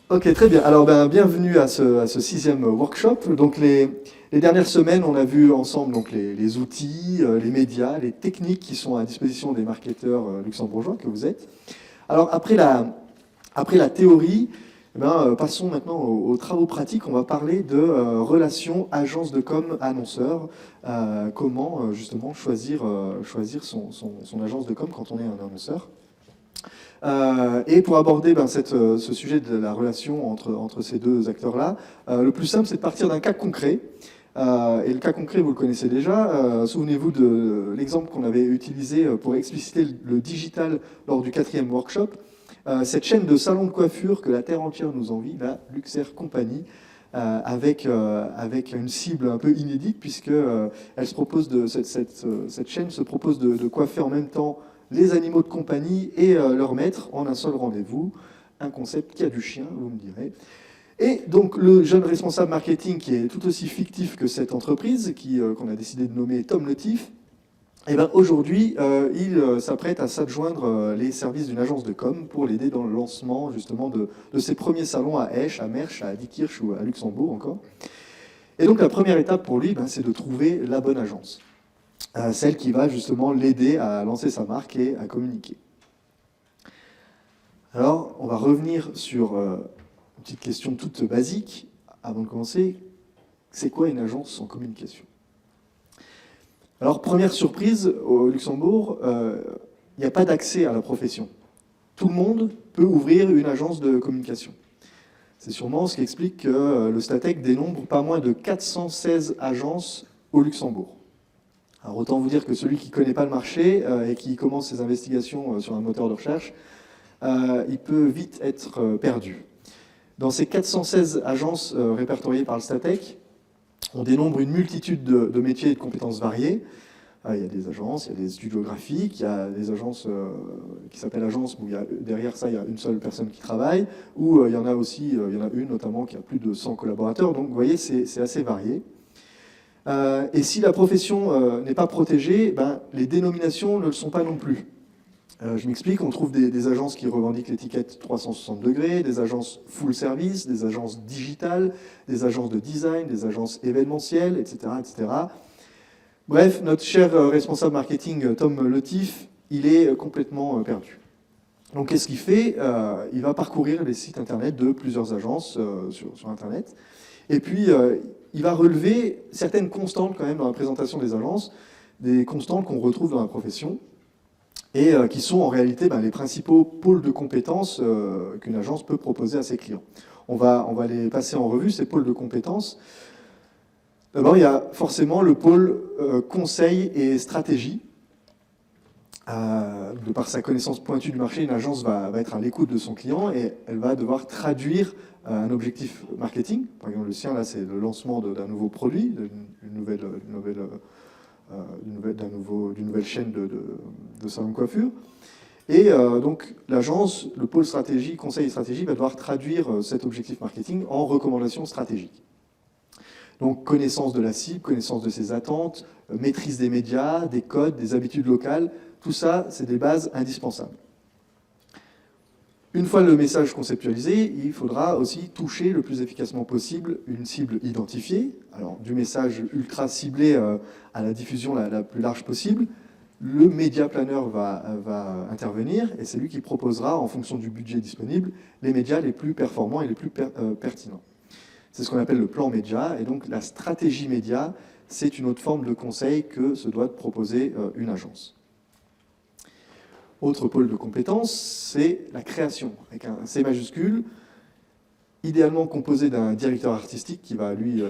Ok, très bien. Alors, bienvenue à ce sixième workshop. Donc, les dernières semaines, on a vu ensemble donc, les outils, les médias, les techniques qui sont à disposition des marketeurs luxembourgeois que vous êtes. Alors, après la théorie, passons maintenant aux travaux pratiques. On va parler de relations agence de com annonceur. Comment justement choisir son agence de com quand on est un annonceur. Et pour aborder ce sujet de la relation entre ces deux acteurs-là, le plus simple, c'est de partir d'un cas concret. Et le cas concret, vous le connaissez déjà. Souvenez-vous de l'exemple qu'on avait utilisé pour expliciter le digital lors du 4e workshop. Cette chaîne de salons de coiffure que la Terre entière nous envie, la Luxair Company, avec une cible un peu inédite, puisque cette chaîne se propose de coiffer en même temps les animaux de compagnie et leur maître en un seul rendez-vous. Un concept qui a du chien, vous me direz. Et donc le jeune responsable marketing, qui est tout aussi fictif que cette entreprise, qu'on a décidé de nommer Tom Letif, aujourd'hui, il s'apprête à s'adjoindre les services d'une agence de com pour l'aider dans le lancement justement de ses premiers salons à Esch, à Mersch, à Diekirch ou à Luxembourg encore. Et donc la première étape pour lui, c'est de trouver la bonne agence. Celle qui va justement l'aider à lancer sa marque et à communiquer. Alors, on va revenir sur une petite question toute basique avant de commencer. C'est quoi une agence en communication? Alors, première surprise, au Luxembourg, il n'y a pas d'accès à la profession. Tout le monde peut ouvrir une agence de communication. C'est sûrement ce qui explique que le Statec dénombre pas moins de 416 agences au Luxembourg. Alors autant vous dire que celui qui ne connaît pas le marché et qui commence ses investigations sur un moteur de recherche, il peut vite être perdu. Dans ces 416 agences répertoriées par le Statec, on dénombre une multitude de métiers et de compétences variées. Il y a des agences, il y a des studios graphiques, il y a des agences qui s'appellent agences où derrière ça, il y a une seule personne qui travaille, ou il y en a une notamment qui a plus de 100 collaborateurs. Donc vous voyez, c'est assez varié. Et si la profession n'est pas protégée, les dénominations ne le sont pas non plus. Je m'explique, on trouve des agences qui revendiquent l'étiquette 360 degrés, des agences full service, des agences digitales, des agences de design, des agences événementielles, etc. etc. Bref, notre cher responsable marketing, Tom Letif, il est complètement perdu. Donc qu'est-ce qu'il fait? Il va parcourir les sites internet de plusieurs agences sur Internet. Et puis, il va relever certaines constantes quand même dans la présentation des agences, des constantes qu'on retrouve dans la profession, et qui sont en réalité les principaux pôles de compétences qu'une agence peut proposer à ses clients. On va les passer en revue, ces pôles de compétences. D'abord, il y a forcément le pôle conseil et stratégie. De par sa connaissance pointue du marché, une agence va être à l'écoute de son client et elle va devoir traduire un objectif marketing. Par exemple, le sien, là, c'est le lancement d'un nouveau produit, d'une nouvelle chaîne de salon de coiffure. Et donc, l'agence, le pôle stratégie, conseil et stratégie, va devoir traduire cet objectif marketing en recommandations stratégiques. Donc, connaissance de la cible, connaissance de ses attentes, maîtrise des médias, des codes, des habitudes locales, tout ça, c'est des bases indispensables. Une fois le message conceptualisé, il faudra aussi toucher le plus efficacement possible une cible identifiée. Alors, du message ultra ciblé à la diffusion la plus large possible, le média planner va intervenir et c'est lui qui proposera, en fonction du budget disponible, les médias les plus performants et les plus pertinents. C'est ce qu'on appelle le plan média, et donc la stratégie média, c'est une autre forme de conseil que se doit de proposer une agence. Autre pôle de compétences, c'est la création, avec un C majuscule, idéalement composé d'un directeur artistique qui va, lui,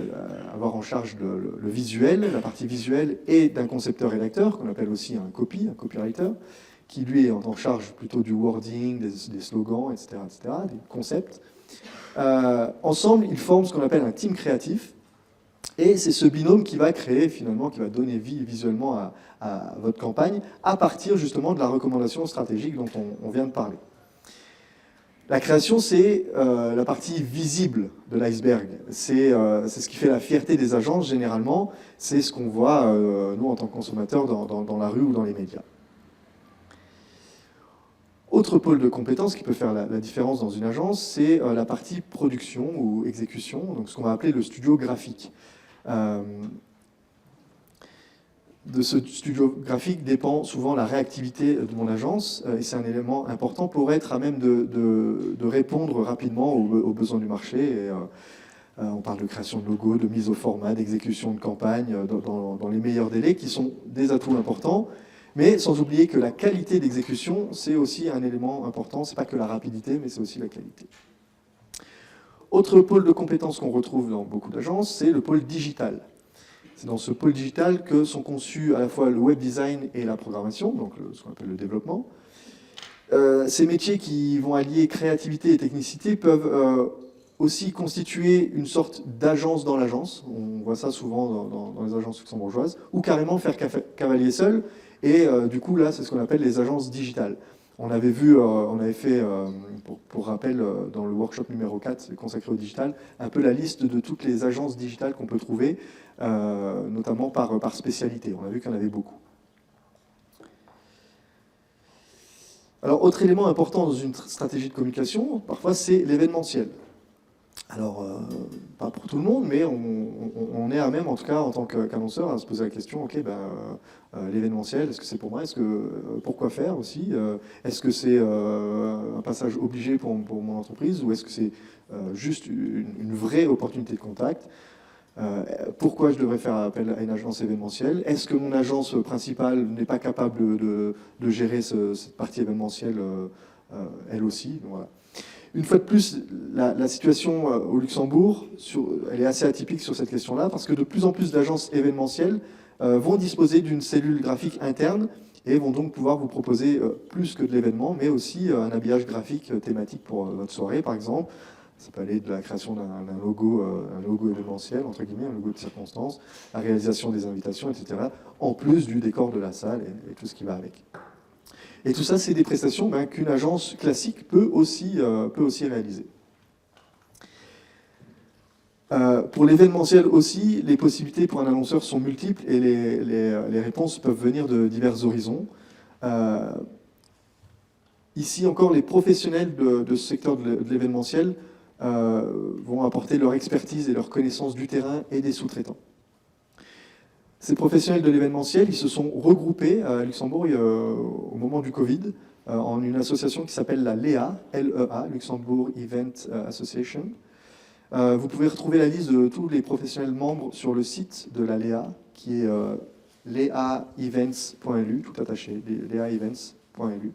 avoir en charge le visuel, la partie visuelle, et d'un concepteur-rédacteur, qu'on appelle aussi un copywriter, qui, lui, est en charge plutôt du wording, des slogans, etc., des concepts. Ensemble, ils forment ce qu'on appelle un team créatif, Et c'est ce binôme qui va créer, finalement, qui va donner vie visuellement à votre campagne, à partir justement de la recommandation stratégique dont on vient de parler. La création, c'est la partie visible de l'iceberg. C'est ce qui fait la fierté des agences, généralement. C'est ce qu'on voit, nous, en tant que consommateurs, dans la rue ou dans les médias. Autre pôle de compétences qui peut faire la différence dans une agence, c'est la partie production ou exécution, donc ce qu'on va appeler le studio graphique. De ce studio graphique dépend souvent la réactivité de mon agence, et c'est un élément important pour être à même de répondre rapidement aux besoins du marché. Et, on parle de création de logos, de mise au format, d'exécution de campagne dans les meilleurs délais, qui sont des atouts importants, mais sans oublier que la qualité d'exécution, c'est aussi un élément important. C'est pas que la rapidité, mais c'est aussi la qualité. Autre pôle de compétences qu'on retrouve dans beaucoup d'agences, c'est le pôle digital. C'est dans ce pôle digital que sont conçus à la fois le web design et la programmation, donc ce qu'on appelle le développement. Ces métiers qui vont allier créativité et technicité peuvent aussi constituer une sorte d'agence dans l'agence. On voit ça souvent dans les agences luxembourgeoises, ou carrément faire cavalier seul. Et du coup, là, c'est ce qu'on appelle les agences digitales. On avait vu, on avait fait, pour rappel, dans le workshop numéro 4 consacré au digital, un peu la liste de toutes les agences digitales qu'on peut trouver, notamment par spécialité. On a vu qu'il y en avait beaucoup. Alors, autre élément important dans une stratégie de communication, parfois, c'est l'événementiel. Alors, pas pour tout le monde, mais on est à même, en tout cas, en tant qu'annonceur, à se poser la question, ok, l'événementiel, est-ce que c'est pour moi? Pourquoi faire aussi? Est-ce que c'est un passage obligé pour mon entreprise, ou est-ce que c'est juste une vraie opportunité de contact? Pourquoi je devrais faire appel à une agence événementielle? Est-ce que mon agence principale n'est pas capable de gérer cette partie événementielle elle aussi? Donc, voilà. Une fois de plus, la situation au Luxembourg, elle est assez atypique sur cette question-là, parce que de plus en plus d'agences événementielles vont disposer d'une cellule graphique interne et vont donc pouvoir vous proposer plus que de l'événement, mais aussi un habillage graphique thématique pour votre soirée, par exemple. Ça peut aller de la création d'un logo événementiel, entre guillemets, un logo de circonstance, la réalisation des invitations, etc., en plus du décor de la salle et tout ce qui va avec. Et tout ça, c'est des prestations qu'une agence classique peut aussi réaliser. Pour l'événementiel aussi, les possibilités pour un annonceur sont multiples et les réponses peuvent venir de divers horizons. Ici encore, les professionnels de ce secteur de l'événementiel vont apporter leur expertise et leur connaissance du terrain et des sous-traitants. Ces professionnels de l'événementiel, ils se sont regroupés à Luxembourg au moment du Covid en une association qui s'appelle la LEA, L-E-A, Luxembourg Event Association. Vous pouvez retrouver la liste de tous les professionnels membres sur le site de la LEA, qui est leaevents.lu, tout attaché, leaevents.lu.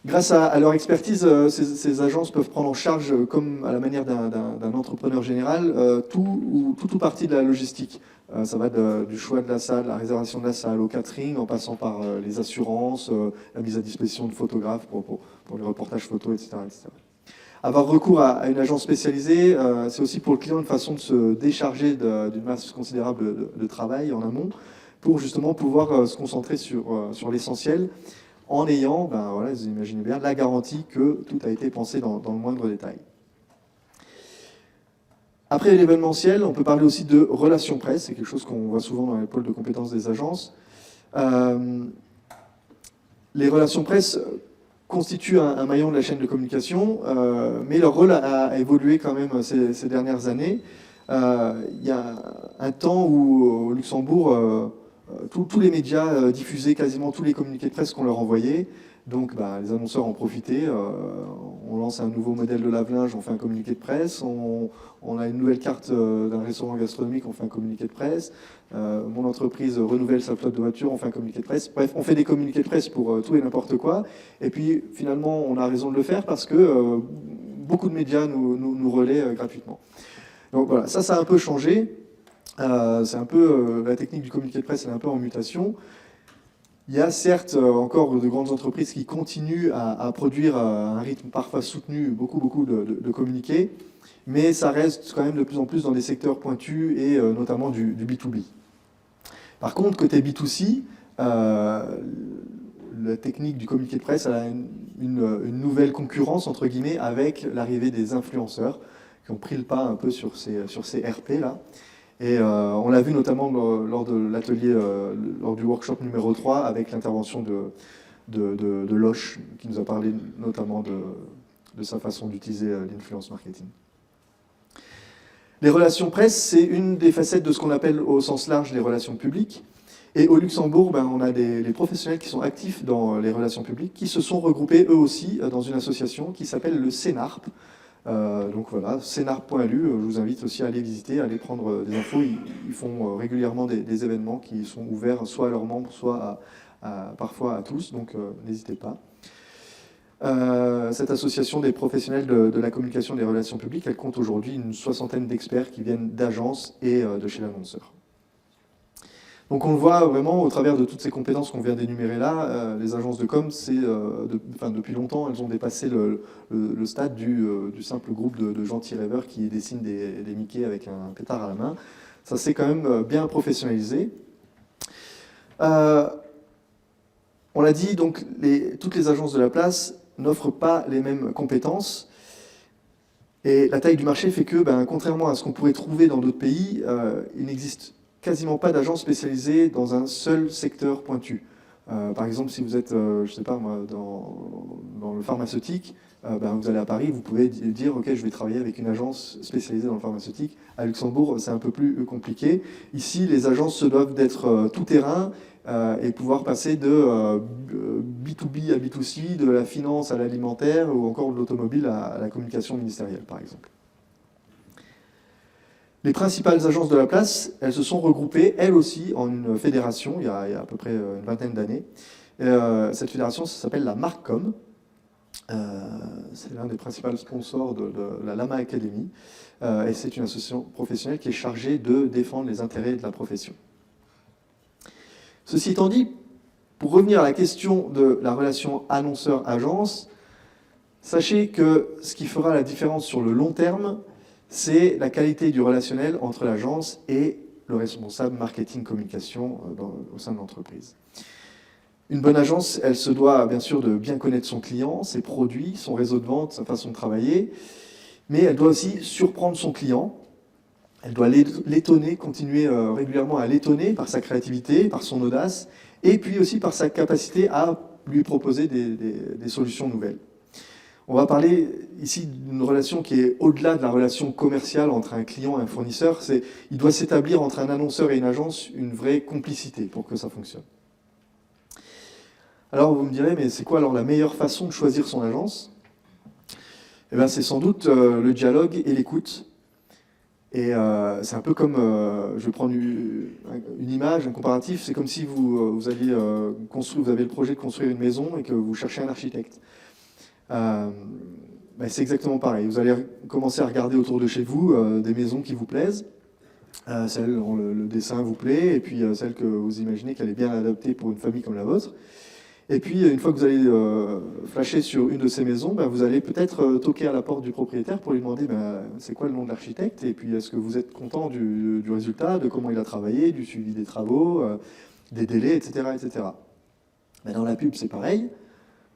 Grâce à leur expertise, ces agences peuvent prendre en charge, comme à la manière d'un entrepreneur général, tout ou partie de la logistique. Ça va du choix de la salle, la réservation de la salle, au catering, en passant par les assurances, la mise à disposition de photographes pour les reportages photos, etc., etc. Avoir recours à une agence spécialisée, c'est aussi pour le client une façon de se décharger d'une masse considérable de travail en amont, pour justement pouvoir se concentrer sur l'essentiel, en ayant, voilà, vous imaginez bien, la garantie que tout a été pensé dans le moindre détail. Après l'événementiel, on peut parler aussi de relations presse, c'est quelque chose qu'on voit souvent dans les pôles de compétences des agences. Les relations presse constituent un maillon de la chaîne de communication, mais leur rôle a évolué quand même ces dernières années. Il y a un temps où, au Luxembourg, tous les médias diffusaient quasiment tous les communiqués de presse qu'on leur envoyait. Donc les annonceurs en profitaient. On lance un nouveau modèle de lave-linge, on fait un communiqué de presse. On a une nouvelle carte d'un restaurant gastronomique, on fait un communiqué de presse. Mon entreprise renouvelle sa flotte de voitures, on fait un communiqué de presse. Bref, on fait des communiqués de presse pour tout et n'importe quoi. Et puis finalement, on a raison de le faire parce que beaucoup de médias nous relaient gratuitement. Donc voilà, ça a un peu changé. C'est un peu la technique du communiqué de presse, elle est un peu en mutation. Il y a certes encore de grandes entreprises qui continuent à produire à un rythme parfois soutenu beaucoup de communiqués, mais ça reste quand même de plus en plus dans des secteurs pointus et notamment du B2B. Par contre, côté B2C, la technique du communiqué de presse a une nouvelle concurrence, entre guillemets, avec l'arrivée des influenceurs qui ont pris le pas un peu sur ces RP-là. Et on l'a vu notamment lors de l'atelier, lors du workshop numéro 3, avec l'intervention de Loche, qui nous a parlé notamment de sa façon d'utiliser l'influence marketing. Les relations presse, c'est une des facettes de ce qu'on appelle au sens large les relations publiques. Et au Luxembourg, on a les professionnels qui sont actifs dans les relations publiques, qui se sont regroupés eux aussi dans une association qui s'appelle le CENARP. Donc voilà, CENARP.lu, je vous invite aussi à aller visiter, à aller prendre des infos. Ils font régulièrement des événements qui sont ouverts soit à leurs membres, soit parfois à tous, donc n'hésitez pas. Cette association des professionnels de la communication et des relations publiques, elle compte aujourd'hui une 60aine d'experts qui viennent d'agences et de chez l'annonceur. Donc on le voit vraiment au travers de toutes ces compétences qu'on vient d'énumérer là, les agences de com, depuis longtemps, elles ont dépassé le stade du simple groupe de gentils rêveurs qui dessinent des Mickey avec un pétard à la main. Ça s'est quand même bien professionnalisé. On l'a dit, donc toutes les agences de la place n'offrent pas les mêmes compétences. Et la taille du marché fait que, contrairement à ce qu'on pourrait trouver dans d'autres pays, il n'existe quasiment pas d'agences spécialisées dans un seul secteur pointu. Par exemple, si vous êtes, je sais pas moi, dans le pharmaceutique, vous allez à Paris, vous pouvez dire, ok, je vais travailler avec une agence spécialisée dans le pharmaceutique. À Luxembourg, c'est un peu plus compliqué. Ici, les agences se doivent d'être tout terrain et pouvoir passer de B2B à B2C, de la finance à l'alimentaire ou encore de l'automobile à la communication ministérielle, par exemple. Les principales agences de la place, elles se sont regroupées, elles aussi, en une fédération, il y a à peu près une vingtaine d'années. Cette fédération, ça s'appelle la Marcom. C'est l'un des principaux sponsors de la Lama Academy. Et c'est une association professionnelle qui est chargée de défendre les intérêts de la profession. Ceci étant dit, pour revenir à la question de la relation annonceur-agence, sachez que ce qui fera la différence sur le long terme, c'est la qualité du relationnel entre l'agence et le responsable marketing-communication au sein de l'entreprise. Une bonne agence, elle se doit bien sûr de bien connaître son client, ses produits, son réseau de vente, sa façon de travailler, mais elle doit aussi surprendre son client. Elle doit l'étonner, continuer régulièrement à l'étonner par sa créativité, par son audace, et puis aussi par sa capacité à lui proposer des solutions nouvelles. On va parler ici d'une relation qui est au-delà de la relation commerciale entre un client et un fournisseur. Il doit s'établir entre un annonceur et une agence une vraie complicité pour que ça fonctionne. Alors vous me direz, mais c'est quoi alors la meilleure façon de choisir son agence? Eh bien, c'est sans doute le dialogue et l'écoute. Et c'est un peu comme, je vais prendre une image, un comparatif, c'est comme si vous avez le projet de construire une maison et que vous cherchez un architecte. C'est exactement pareil. Vous allez commencer à regarder autour de chez vous des maisons qui vous plaisent, celles dont le dessin vous plaît, et puis celles que vous imaginez qu'elle est bien adaptée pour une famille comme la vôtre. Et puis, une fois que vous allez flasher sur une de ces maisons, vous allez peut-être toquer à la porte du propriétaire pour lui demander c'est quoi le nom de l'architecte, et puis est-ce que vous êtes content du résultat, de comment il a travaillé, du suivi des travaux, des délais, etc. etc. Dans la pub, c'est pareil.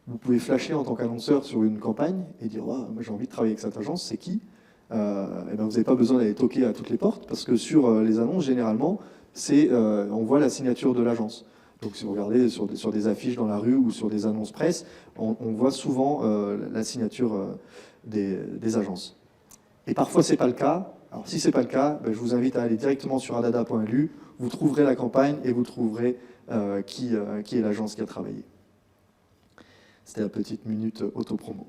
Vous pouvez flasher en tant qu'annonceur sur une campagne et dire moi j'ai envie de travailler avec cette agence, c'est qui? Vous n'avez pas besoin d'aller toquer à toutes les portes, parce que sur les annonces, généralement, on voit la signature de l'agence. Donc si vous regardez sur des affiches dans la rue ou sur des annonces presse, on voit souvent la signature des agences. Et parfois c'est pas le cas. Alors si c'est pas le cas, je vous invite à aller directement sur adada.lu, vous trouverez la campagne et vous trouverez qui est l'agence qui a travaillé. C'était la petite minute auto-promo.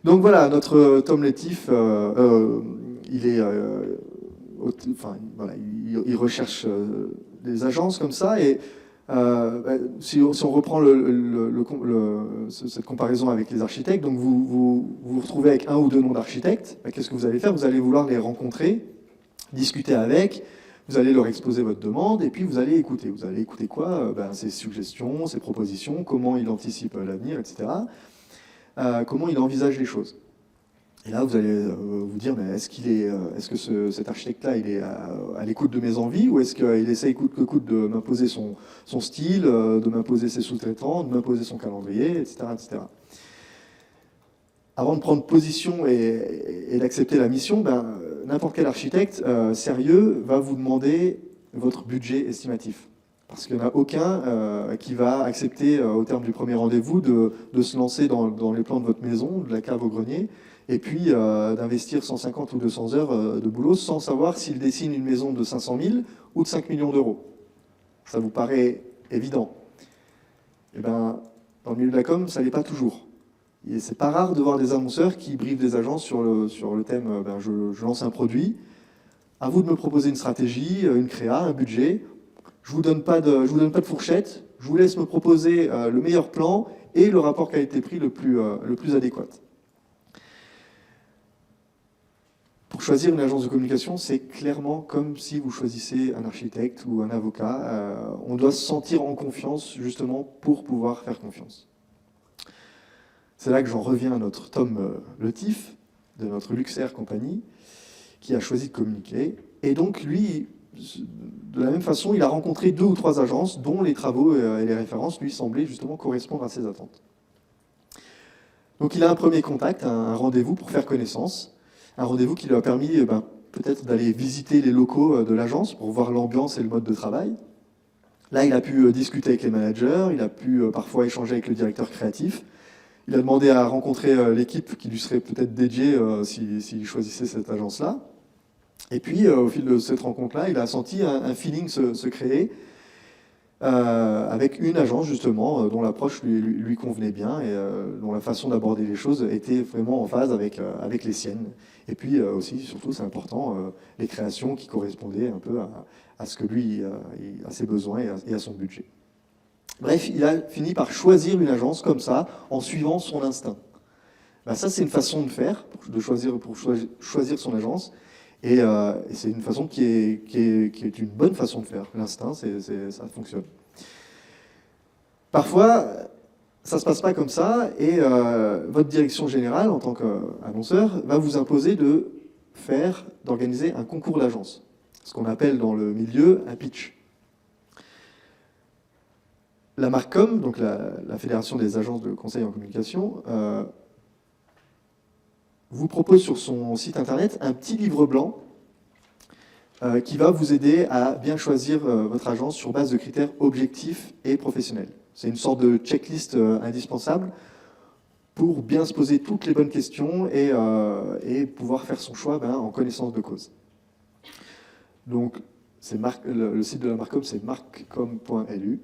Donc voilà, notre Tom Letif, il recherche des agences comme ça, et si on reprend cette comparaison avec les architectes, donc vous retrouvez avec un ou deux noms d'architectes, qu'est-ce que vous allez faire? Vous allez vouloir les rencontrer, discuter avec, Vous allez leur exposer votre demande et puis vous allez écouter. Vous allez écouter quoi? Ses suggestions, ses propositions, comment il anticipe l'avenir, etc. Comment il envisage les choses. Et là, vous allez vous dire, mais est-ce que cet architecte-là, il est à l'écoute de mes envies ou est-ce qu'il essaye coûte que coûte de m'imposer son style, de m'imposer ses sous-traitants, de m'imposer son calendrier, etc., etc. Avant de prendre position et d'accepter la mission, n'importe quel architecte sérieux va vous demander votre budget estimatif. Parce qu'il n'y en a aucun qui va accepter, au terme du premier rendez-vous, de se lancer dans les plans de votre maison, de la cave au grenier, et puis d'investir 150 ou 200 heures de boulot sans savoir s'il dessine une maison de 500 000 ou de 5 millions d'euros. Ça vous paraît évident. Eh bien, dans le milieu de la com, ça n'est pas toujours. Et c'est pas rare de voir des annonceurs qui briefent des agences sur le thème je lance un produit, à vous de me proposer une stratégie, une créa, un budget. Je vous donne pas de fourchette, je vous laisse me proposer le meilleur plan et le rapport qualité-prix le plus adéquat. Pour choisir une agence de communication, c'est clairement comme si vous choisissez un architecte ou un avocat. On doit se sentir en confiance justement pour pouvoir faire confiance. C'est là que j'en reviens à notre Tom Letif, de notre Luxair compagnie, qui a choisi de communiquer. Et donc, lui, de la même façon, il a rencontré 2 ou 3 agences dont les travaux et les références lui semblaient justement correspondre à ses attentes. Donc, il a un premier contact, un rendez-vous pour faire connaissance. Un rendez-vous qui lui a permis peut-être d'aller visiter les locaux de l'agence pour voir l'ambiance et le mode de travail. Là, il a pu discuter avec les managers, il a pu parfois échanger avec le directeur créatif. Il a demandé à rencontrer l'équipe qui lui serait peut-être dédiée s'il choisissait cette agence-là. Et puis, au fil de cette rencontre-là, il a senti un feeling se créer avec une agence, justement, dont l'approche lui convenait bien et dont la façon d'aborder les choses était vraiment en phase avec les siennes. Et puis aussi, surtout, c'est important, les créations qui correspondaient un peu à ce que lui, à ses besoins et à son budget. Bref, il a fini par choisir une agence comme ça, en suivant son instinct. Ça, c'est une façon de faire, pour choisir son agence, et c'est une façon qui est une bonne façon de faire. L'instinct, ça fonctionne. Parfois, ça ne se passe pas comme ça, et votre direction générale, en tant qu'annonceur, va vous imposer d'organiser un concours d'agence, ce qu'on appelle dans le milieu un pitch. La Marcom, donc la Fédération des agences de conseil en communication, vous propose sur son site internet un petit livre blanc qui va vous aider à bien choisir votre agence sur base de critères objectifs et professionnels. C'est une sorte de checklist indispensable pour bien se poser toutes les bonnes questions et pouvoir faire son choix en connaissance de cause. Donc, le site de la Marcom, c'est marcom.lu.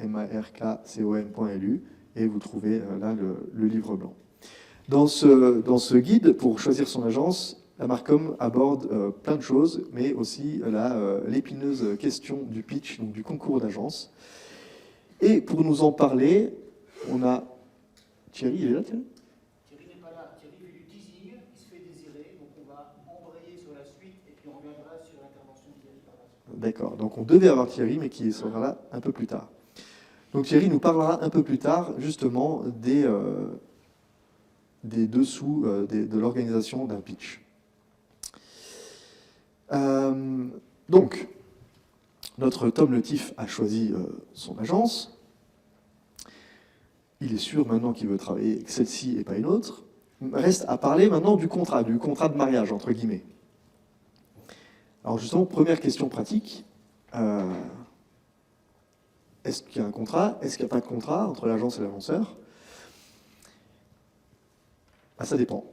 markcom.lu, et vous trouvez là le livre blanc. Dans ce guide, pour choisir son agence, la Marcom aborde plein de choses, mais aussi l'épineuse question du pitch, donc du concours d'agence. Et pour nous en parler, on a Thierry, il est là, Thierry? Thierry n'est pas là. Thierry fait du teasing, il se fait désirer, donc on va embrayer sur la suite et puis on reviendra sur l'intervention de Thierry par la suite. D'accord, donc on devait avoir Thierry, mais qui sera là un peu plus tard. Donc Thierry nous parlera un peu plus tard, justement, des dessous de l'organisation d'un pitch. Donc, notre Tom Letif a choisi son agence. Il est sûr maintenant qu'il veut travailler avec celle-ci et pas une autre. Reste à parler maintenant du contrat de mariage, entre guillemets. Alors justement, première question pratique. Est-ce qu'il y a un contrat? Est-ce qu'il n'y a pas de contrat entre l'agence et l'annonceur? Ça dépend.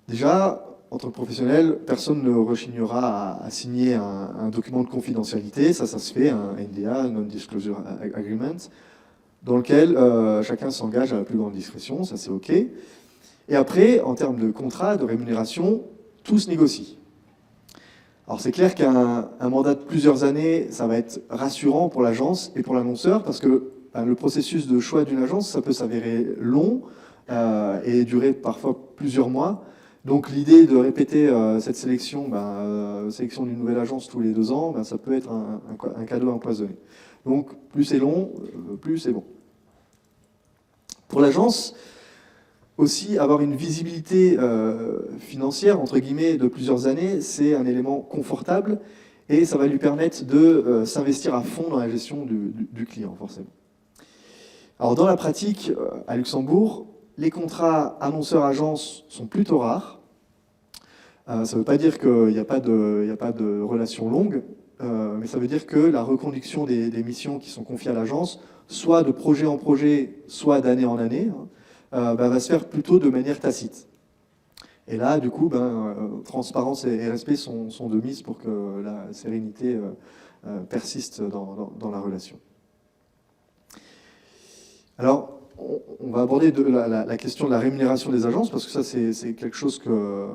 Déjà, en tant que professionnel, personne ne rechignera à signer un document de confidentialité. Ça se fait, un NDA, Non-Disclosure Agreement, dans lequel chacun s'engage à la plus grande discrétion, ça c'est OK. Et après, en termes de contrat, de rémunération, tout se négocie. Alors c'est clair qu'un mandat de plusieurs années, ça va être rassurant pour l'agence et pour l'annonceur, parce que le processus de choix d'une agence, ça peut s'avérer long et durer parfois plusieurs mois. Donc l'idée de répéter cette sélection, sélection d'une nouvelle agence tous les 2 ans, ça peut être un cadeau empoisonné. Donc plus c'est long, plus c'est bon. Pour l'agence, aussi avoir une visibilité financière, entre guillemets, de plusieurs années, c'est un élément confortable et ça va lui permettre de s'investir à fond dans la gestion du client, forcément. Alors dans la pratique, à Luxembourg, les contrats annonceurs-agences sont plutôt rares. Ça ne veut pas dire qu'il n'y a pas de relation longue, mais ça veut dire que la reconduction des missions qui sont confiées à l'agence, soit de projet en projet, soit d'année en année, va se faire plutôt de manière tacite. Et là, du coup, transparence et respect sont de mise pour que la sérénité persiste dans la relation. Alors, on va aborder la question de la rémunération des agences, parce que ça, c'est quelque chose que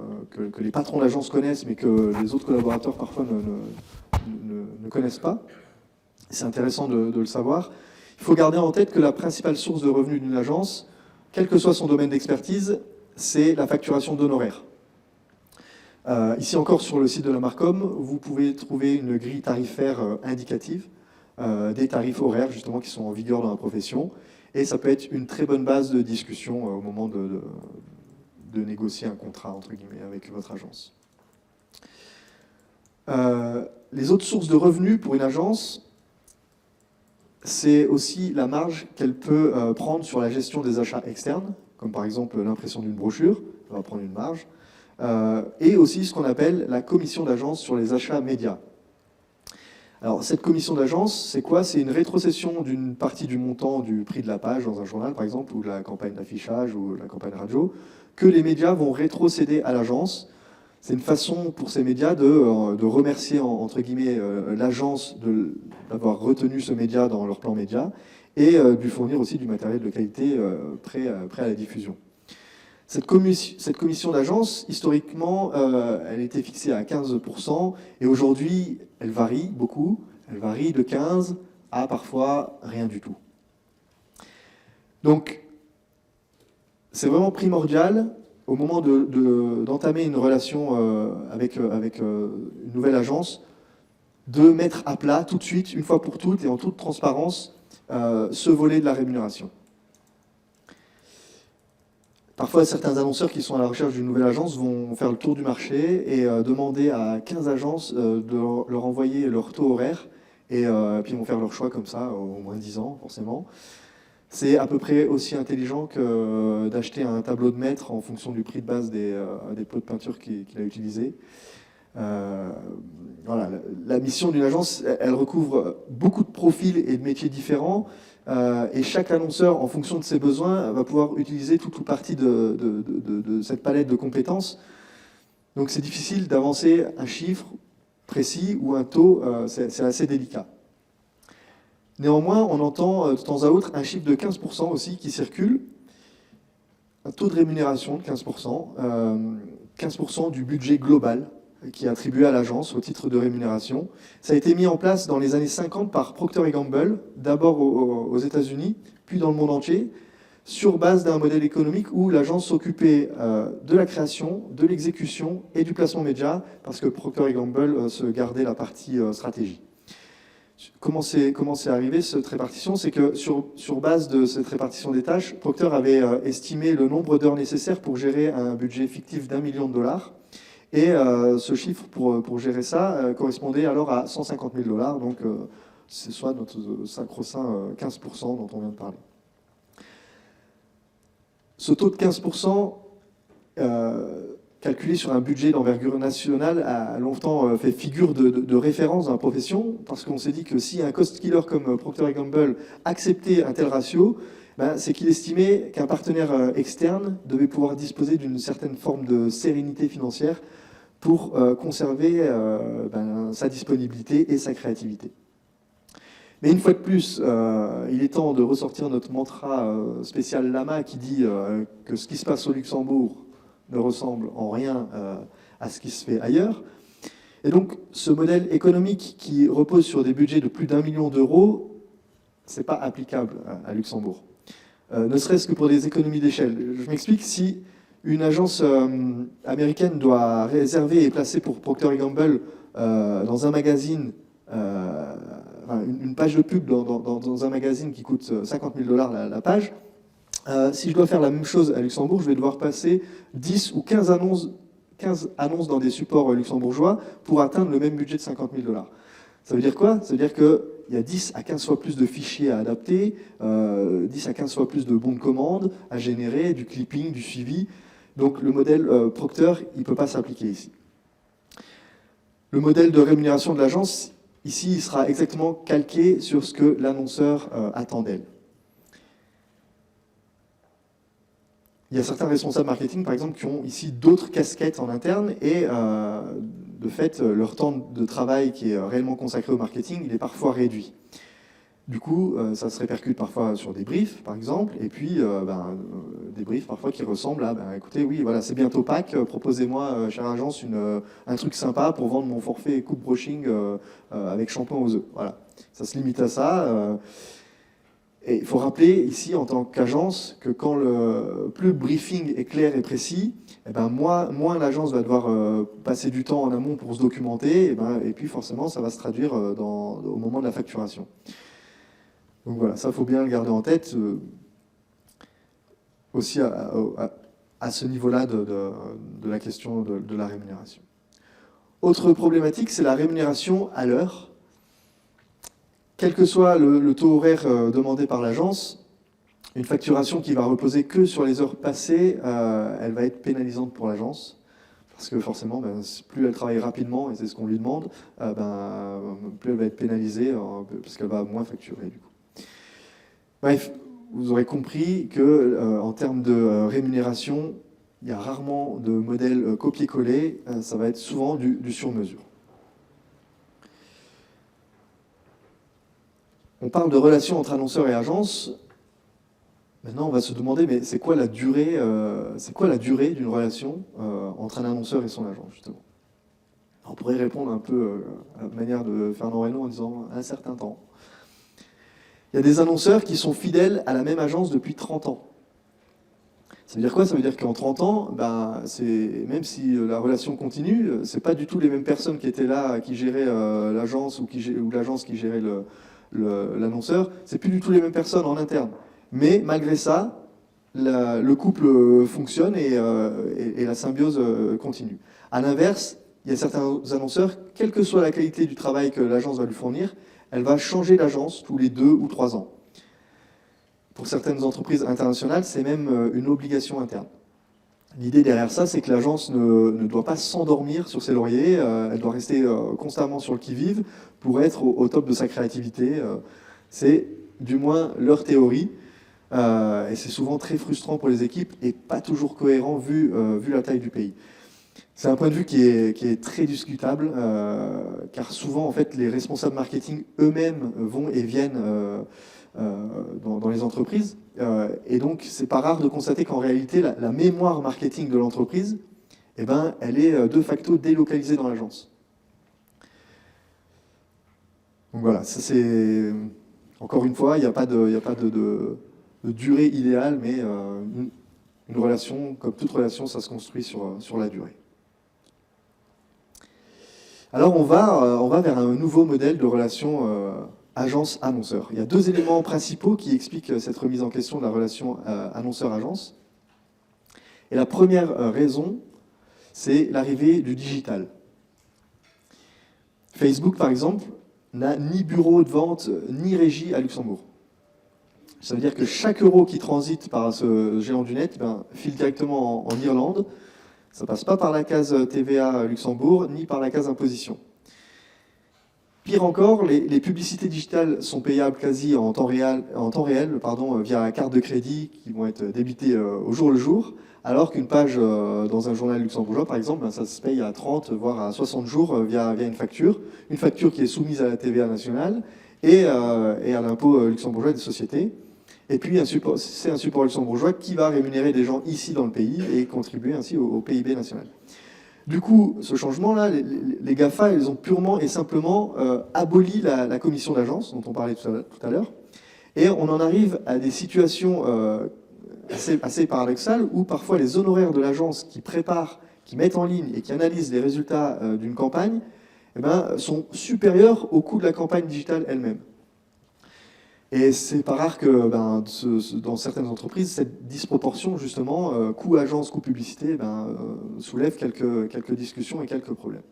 les patrons d'agence connaissent, mais que les autres collaborateurs, parfois, ne connaissent pas. C'est intéressant de le savoir. Il faut garder en tête que la principale source de revenus d'une agence, quel que soit son domaine d'expertise, c'est la facturation d'honoraires. Ici encore, sur le site de la Marcom, vous pouvez trouver une grille tarifaire indicative, des tarifs horaires, justement, qui sont en vigueur dans la profession. Et ça peut être une très bonne base de discussion au moment de négocier un contrat, entre guillemets, avec votre agence. Les autres sources de revenus pour une agence, c'est aussi la marge qu'elle peut prendre sur la gestion des achats externes, comme par exemple l'impression d'une brochure, elle va prendre une marge, et aussi ce qu'on appelle la commission d'agence sur les achats médias. Alors, cette commission d'agence, c'est quoi? C'est une rétrocession d'une partie du montant du prix de la page dans un journal, par exemple, ou de la campagne d'affichage, ou de la campagne radio, que les médias vont rétrocéder à l'agence. C'est une façon pour ces médias de remercier, entre guillemets, l'agence d'avoir retenu ce média dans leur plan média, et de lui fournir aussi du matériel de qualité prêt à la diffusion. Cette commission d'agence, historiquement, elle était fixée à 15%, et aujourd'hui, elle varie beaucoup. Elle varie de 15 à parfois rien du tout. Donc, c'est vraiment primordial, au moment d'entamer une relation avec une nouvelle agence, de mettre à plat tout de suite, une fois pour toutes, et en toute transparence, ce volet de la rémunération. Parfois, certains annonceurs qui sont à la recherche d'une nouvelle agence vont faire le tour du marché et demander à 15 agences de leur envoyer leur taux horaire, et puis ils vont faire leur choix comme ça, au moins 10 ans, forcément. C'est à peu près aussi intelligent que d'acheter un tableau de maître en fonction du prix de base des pots de peinture qu'il a utilisés. Voilà, la mission d'une agence, elle recouvre beaucoup de profils et de métiers différents. Et chaque annonceur, en fonction de ses besoins, va pouvoir utiliser toute ou partie de cette palette de compétences. Donc c'est difficile d'avancer un chiffre précis ou un taux, c'est assez délicat. Néanmoins, on entend de temps à autre un chiffre de 15% aussi qui circule, un taux de rémunération de 15%, 15% du budget global qui est attribué à l'agence au titre de rémunération. Ça a été mis en place dans les années 50 par Procter & Gamble, d'abord aux États-Unis, puis dans le monde entier, sur base d'un modèle économique où l'agence s'occupait de la création, de l'exécution et du placement média, parce que Procter & Gamble se gardait la partie stratégie. Comment c'est arrivé cette répartition? C'est que sur base de cette répartition des tâches, Procter avait estimé le nombre d'heures nécessaires pour gérer un budget fictif d'1 million de dollars. Et ce chiffre, pour gérer ça, correspondait alors à 150 000 $. Donc, c'est soit notre sacro-saint 15% dont on vient de parler. Ce taux de 15%, calculé sur un budget d'envergure nationale, a longtemps fait figure de référence dans la profession, parce qu'on s'est dit que si un cost killer comme Procter & Gamble acceptait un tel ratio, c'est qu'il estimait qu'un partenaire externe devait pouvoir disposer d'une certaine forme de sérénité financière pour conserver sa disponibilité et sa créativité. Mais une fois de plus, il est temps de ressortir notre mantra spécial Lama qui dit que ce qui se passe au Luxembourg ne ressemble en rien à ce qui se fait ailleurs. Et donc, ce modèle économique qui repose sur des budgets de plus d'1 million d'euros, ce n'est pas applicable à Luxembourg. Ne serait-ce que pour des économies d'échelle. Je m'explique, si Une agence américaine doit réserver et placer pour Procter & Gamble dans un magazine, une page de pub dans un magazine qui coûte 50 000 $ la page. Si je dois faire la même chose à Luxembourg, je vais devoir passer 10 ou 15 annonces dans des supports luxembourgeois pour atteindre le même budget de 50 000 $. Ça veut dire quoi? Ça veut dire qu'il y a 10 à 15 fois plus de fichiers à adapter, 10 à 15 fois plus de bons de commande à générer, du clipping, du suivi. Donc le modèle Procter, il ne peut pas s'appliquer ici. Le modèle de rémunération de l'agence, ici, il sera exactement calqué sur ce que l'annonceur attend d'elle. Il y a certains responsables marketing, par exemple, qui ont ici d'autres casquettes en interne et de fait, leur temps de travail qui est réellement consacré au marketing, il est parfois réduit. Du coup, ça se répercute parfois sur des briefs, par exemple, et puis des briefs parfois qui ressemblent à écoutez, oui, voilà, c'est bientôt Pâques, proposez-moi, chère agence, un truc sympa pour vendre mon forfait coupe brushing avec shampoing aux œufs. Voilà, ça se limite à ça. Et il faut rappeler ici, en tant qu'agence, que quand plus le briefing est clair et précis, moins l'agence va devoir passer du temps en amont pour se documenter, et puis forcément, ça va se traduire au moment de la facturation. Donc voilà, ça, il faut bien le garder en tête, aussi à ce niveau-là de la question de la rémunération. Autre problématique, c'est la rémunération à l'heure. Quel que soit le taux horaire demandé par l'agence, une facturation qui va reposer que sur les heures passées, elle va être pénalisante pour l'agence. Parce que forcément, plus elle travaille rapidement, et c'est ce qu'on lui demande, plus elle va être pénalisée, parce qu'elle va moins facturer du coup. Bref, vous aurez compris qu'en termes de rémunération, il y a rarement de modèle copier-coller, ça va être souvent du sur-mesure. On parle de relations entre annonceurs et agences. Maintenant, on va se demander, mais c'est quoi la durée d'une relation entre un annonceur et son agent, justement? On pourrait répondre un peu à la manière de Fernand Reynaud en disant un certain temps. Il y a des annonceurs qui sont fidèles à la même agence depuis 30 ans. Ça veut dire quoi? Ça veut dire qu'en 30 ans, même si la relation continue, c'est pas du tout les mêmes personnes qui étaient là, qui géraient l'agence ou l'agence qui gérait l'annonceur. C'est plus du tout les mêmes personnes en interne. Mais malgré ça, le couple fonctionne et la symbiose continue. À l'inverse, il y a certains annonceurs, quelle que soit la qualité du travail que l'agence va lui fournir, elle va changer d'agence tous les 2 ou 3 ans. Pour certaines entreprises internationales, c'est même une obligation interne. L'idée derrière ça, c'est que l'agence ne doit pas s'endormir sur ses lauriers, elle doit rester constamment sur le qui-vive pour être au top de sa créativité. C'est du moins leur théorie, et c'est souvent très frustrant pour les équipes et pas toujours cohérent vu la taille du pays. C'est un point de vue qui est très discutable, car souvent, en fait, les responsables marketing eux-mêmes vont et viennent dans les entreprises. Et donc, c'est pas rare de constater qu'en réalité, la mémoire marketing de l'entreprise, elle est de facto délocalisée dans l'agence. Donc voilà, ça c'est... Encore une fois, il n'y a pas de durée idéale, mais une relation, comme toute relation, ça se construit sur la durée. Alors on va vers un nouveau modèle de relation agence-annonceur. Il y a 2 éléments principaux qui expliquent cette remise en question de la relation annonceur-agence. Et la première raison, c'est l'arrivée du digital. Facebook, par exemple, n'a ni bureau de vente, ni régie à Luxembourg. Ça veut dire que chaque euro qui transite par ce géant du net file directement en Irlande. Ça ne passe pas par la case TVA Luxembourg, ni par la case imposition. Pire encore, les publicités digitales sont payables quasi en temps réel, via la carte de crédit qui vont être débitées au jour le jour, alors qu'une page dans un journal luxembourgeois, par exemple, ça se paye à 30, voire à 60 jours via une facture qui est soumise à la TVA nationale et à l'impôt luxembourgeois des sociétés. Et puis, c'est un support luxembourgeois qui va rémunérer des gens ici dans le pays et contribuer ainsi au PIB national. Du coup, ce changement-là, les GAFA, ils ont purement et simplement aboli la commission d'agence, dont on parlait tout à l'heure, et on en arrive à des situations assez paradoxal, où parfois les honoraires de l'agence qui prépare, qui mettent en ligne et qui analysent les résultats d'une campagne, eh ben, sont supérieurs au coût de la campagne digitale elle-même. Et c'est pas rare que dans certaines entreprises, cette disproportion, justement, coût agence, coût publicité, soulève quelques discussions et quelques problèmes.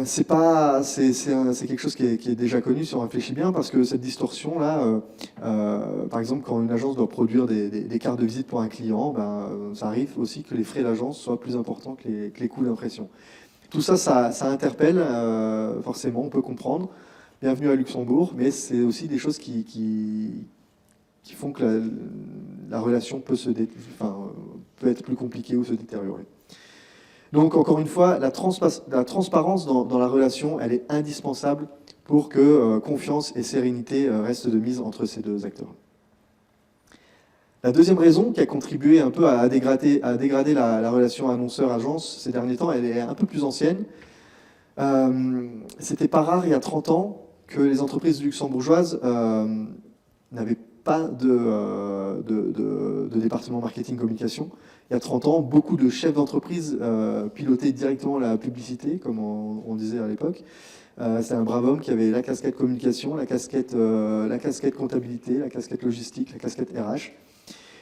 C'est quelque chose qui est déjà connu si on réfléchit bien, parce que cette distorsion-là, par exemple, quand une agence doit produire des cartes de visite pour un client, ça arrive aussi que les frais d'agence soient plus importants que les coûts d'impression. Tout ça, ça interpelle, forcément, on peut comprendre. Bienvenue à Luxembourg, mais c'est aussi des choses qui font que la relation peut être plus compliquée ou se détériorer. Donc, encore une fois, la transparence dans la relation, elle est indispensable pour que confiance et sérénité restent de mise entre ces deux acteurs. La deuxième raison qui a contribué un peu à dégrader la relation annonceur-agence ces derniers temps, elle est un peu plus ancienne. C'était pas rare il y a 30 ans que les entreprises luxembourgeoises n'avaient pas de département marketing communication. Il y a 30 ans, beaucoup de chefs d'entreprise pilotaient directement la publicité, comme on disait à l'époque. C'était un brave homme qui avait la casquette communication, la casquette comptabilité, la casquette logistique, la casquette RH.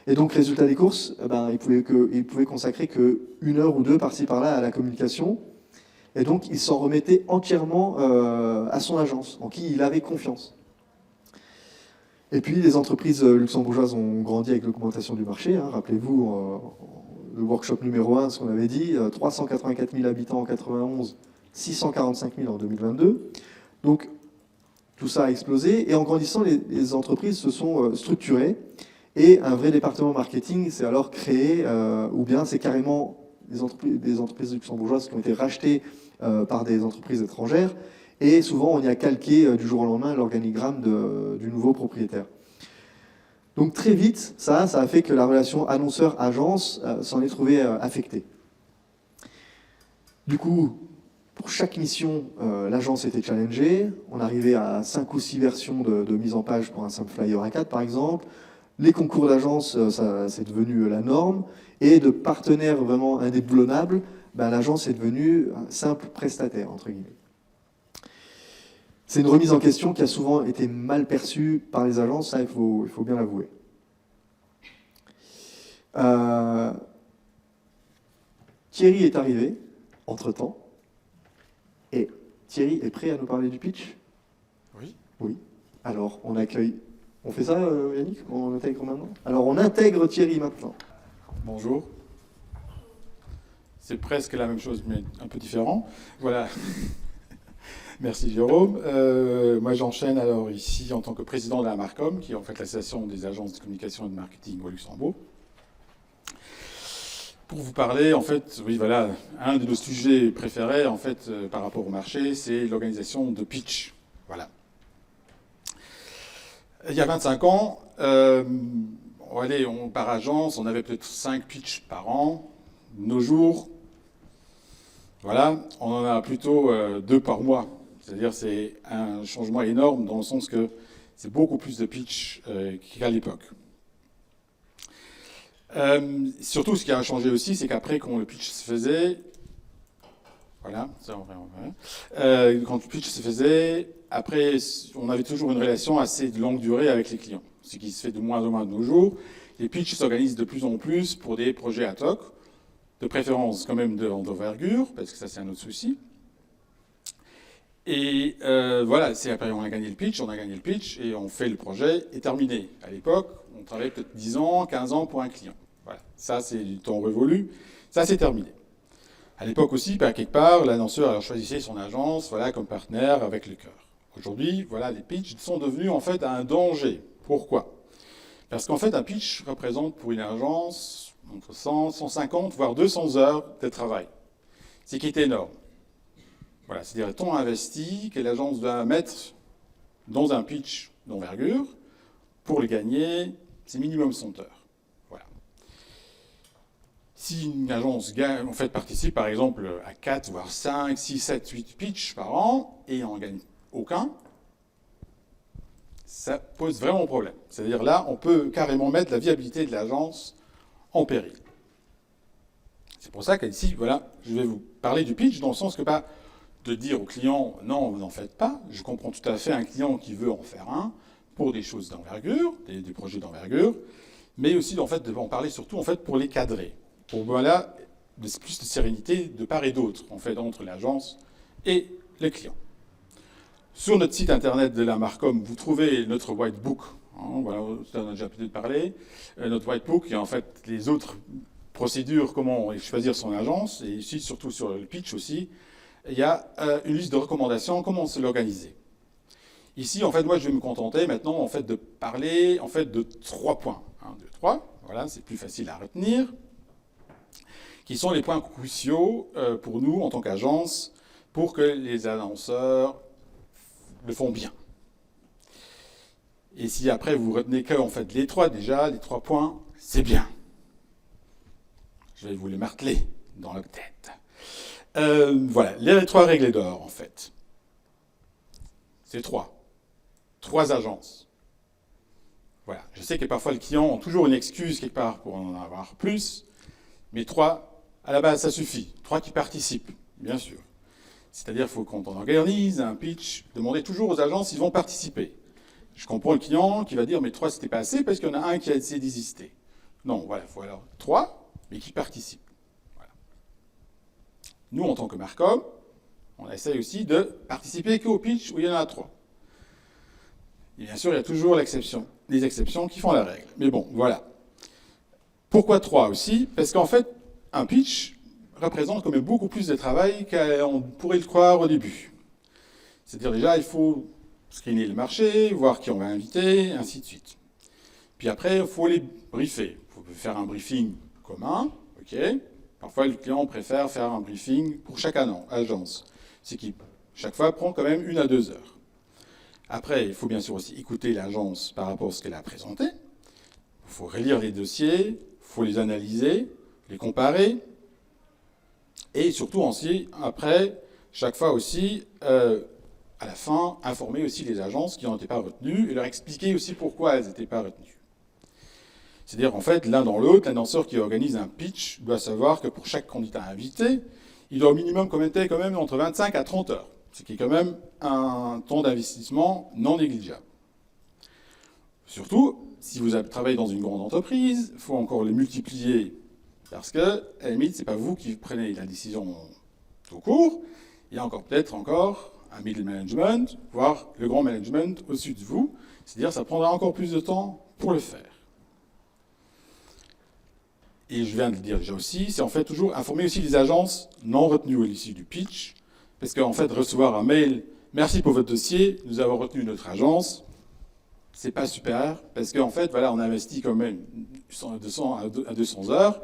Et donc, résultat des courses, il pouvait consacrer qu'une heure ou deux par-ci par-là à la communication. Et donc, il s'en remettait entièrement à son agence, en qui il avait confiance. Et puis, les entreprises luxembourgeoises ont grandi avec l'augmentation du marché. Rappelez-vous, le workshop numéro 1, ce qu'on avait dit, 384 000 habitants en 91, 645 000 en 2022. Donc, tout ça a explosé. Et en grandissant, les entreprises se sont structurées. Et un vrai département marketing s'est alors créé, ou bien c'est carrément des entreprises luxembourgeoises qui ont été rachetées par des entreprises étrangères, et souvent on y a calqué du jour au lendemain l'organigramme du nouveau propriétaire. Donc très vite, ça a fait que la relation annonceur-agence s'en est trouvée affectée. Du coup, pour chaque mission, l'agence était challengée. On arrivait à 5 ou 6 versions de mise en page pour un simple flyer A4 par exemple. Les concours d'agence, c'est devenu la norme. Et de partenaires vraiment indéboulonnables, l'agence est devenue un simple prestataire, entre guillemets. C'est une remise en question qui a souvent été mal perçue par les agences, ça il faut bien l'avouer. Thierry est arrivé, entre-temps, et Thierry est prêt à nous parler du pitch ? Oui. Oui. Alors, on accueille... On fait ça, Yannick ? On intègre maintenant ? Alors, on intègre Thierry maintenant. Bonjour. C'est presque la même chose, mais un peu différent. Voilà. Merci Jérôme. Moi, j'enchaîne alors ici en tant que président de la Marcom, qui est en fait l'association des agences de communication et de marketing au Luxembourg. Pour vous parler, en fait, oui, voilà, un de nos sujets préférés, en fait, par rapport au marché, c'est l'organisation de pitch. Voilà. Il y a 25 ans, par agence, on avait peut-être 5 pitchs par an. De nos jours, voilà, on en a plutôt 2 par mois. C'est-à-dire c'est un changement énorme dans le sens que c'est beaucoup plus de pitch qu'à l'époque. Surtout, ce qui a changé aussi, c'est qu'après, quand le pitch se faisait, voilà, ça on va. Quand le pitch se faisait, après, on avait toujours une relation assez de longue durée avec les clients, ce qui se fait de moins en moins de nos jours. Les pitchs s'organisent de plus en plus pour des projets ad hoc, de préférence quand même d'envergure, parce que ça c'est un autre souci. Et voilà, c'est après on a gagné le pitch et on fait le projet et terminé. À l'époque, on travaillait peut-être 10 ans, 15 ans pour un client. Voilà, ça c'est du temps révolu, ça c'est terminé. À l'époque aussi, quelque part, l'annonceur alors choisissait son agence, voilà, comme partenaire avec le cœur. Aujourd'hui, voilà, les pitchs sont devenus en fait un danger. Pourquoi ? Parce qu'en fait, un pitch représente pour une agence entre 100, 150, voire 200 heures de travail. Ce qui est énorme. Voilà, c'est-à-dire le temps investi que l'agence doit mettre dans un pitch d'envergure pour le gagner, c'est minimum 100 heures. Voilà. Si une agence participe par exemple à 4, voire 5, 6, 7, 8 pitchs par an et n'en gagne aucun, ça pose vraiment problème. C'est-à-dire là, on peut carrément mettre la viabilité de l'agence en péril. C'est pour ça qu'ici, voilà, je vais vous parler du pitch dans le sens que pas de dire au client non, vous n'en faites pas. Je comprends tout à fait un client qui veut en faire un pour des choses d'envergure, des projets d'envergure, mais aussi en fait de en parler surtout en fait pour les cadrer, pour voilà plus de sérénité de part et d'autre en fait entre l'agence et les clients. Sur notre site internet de la Marcom, vous trouvez notre white book. Voilà, ça on a déjà peut-être parlé. Notre white book et en fait les autres procédures, comment choisir son agence, et ici surtout sur le pitch aussi, il y a une liste de recommandations, comment se l'organiser. Ici, en fait, moi, je vais me contenter maintenant, en fait, de parler, en fait, de 3 points. 1, 2, 3, voilà, c'est plus facile à retenir, qui sont les points cruciaux pour nous, en tant qu'agence, pour que les annonceurs le font bien. Et si après, vous retenez que, en fait, les 3 points, c'est bien. Je vais vous les marteler dans la tête. Voilà, les 3 règles d'or, en fait. C'est 3 agences. Voilà, je sais que parfois les clients ont toujours une excuse quelque part pour en avoir plus, mais 3, à la base, ça suffit. 3 qui participent, bien sûr. C'est-à-dire qu'il faut qu'on organise un pitch, demander toujours aux agences s'ils vont participer. Je comprends le client qui va dire, mais 3, c'était pas assez parce qu'il y en a un qui a essayé d'exister. Non, voilà, il faut alors 3, mais qui participent. Nous, en tant que Marcom, on essaye aussi de participer qu'au pitch où il y en a 3. Et bien sûr, il y a toujours l'exception, des exceptions qui font la règle. Mais bon, voilà. Pourquoi 3 aussi? Parce qu'en fait, un pitch représente quand même beaucoup plus de travail qu'on pourrait le croire au début. C'est-à-dire déjà, il faut screener le marché, voir qui on va inviter, ainsi de suite. Puis après, il faut les briefer. Il faut faire un briefing commun, ok. Parfois, le client préfère faire un briefing pour chaque agence, ce qui, chaque fois, prend quand même 1 à 2 heures. Après, il faut bien sûr aussi écouter l'agence par rapport à ce qu'elle a présenté. Il faut relire les dossiers, il faut les analyser, les comparer. Et surtout, aussi, après, chaque fois aussi, à la fin, informer aussi les agences qui n'ont été pas retenues et leur expliquer aussi pourquoi elles n'étaient pas retenues. C'est-à-dire, en fait, l'un dans l'autre, l'annonceur qui organise un pitch doit savoir que pour chaque candidat invité, il doit au minimum commenter quand même entre 25 à 30 heures, ce qui est quand même un temps d'investissement non négligeable. Surtout, si vous travaillez dans une grande entreprise, il faut encore le multiplier, parce que, à la limite, ce n'est pas vous qui prenez la décision tout court, il y a encore peut-être un middle management, voire le grand management au-dessus de vous, c'est-à-dire ça prendra encore plus de temps pour le faire. Et je viens de le dire déjà aussi, c'est en fait toujours informer aussi les agences non retenues à l'issue du pitch, parce qu'en fait, recevoir un mail « Merci pour votre dossier, nous avons retenu notre agence », c'est pas super, parce qu'en fait, voilà, on investit quand même 200 à 200 heures,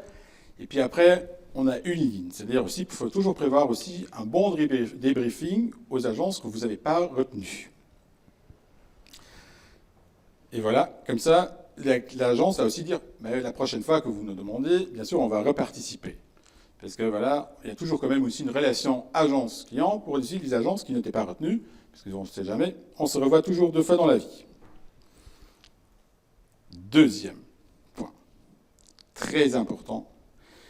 et puis après, on a une ligne. C'est-à-dire aussi qu'il faut toujours prévoir aussi un bon débriefing aux agences que vous n'avez pas retenues. Et voilà, comme ça, l'agence va aussi dire, mais la prochaine fois que vous nous demandez, bien sûr, on va reparticiper. Parce que voilà, il y a toujours quand même aussi une relation agence-client pour aussi les agences qui n'étaient pas retenues, parce qu'on ne sait jamais, on se revoit toujours 2 fois dans la vie. Deuxième point, très important,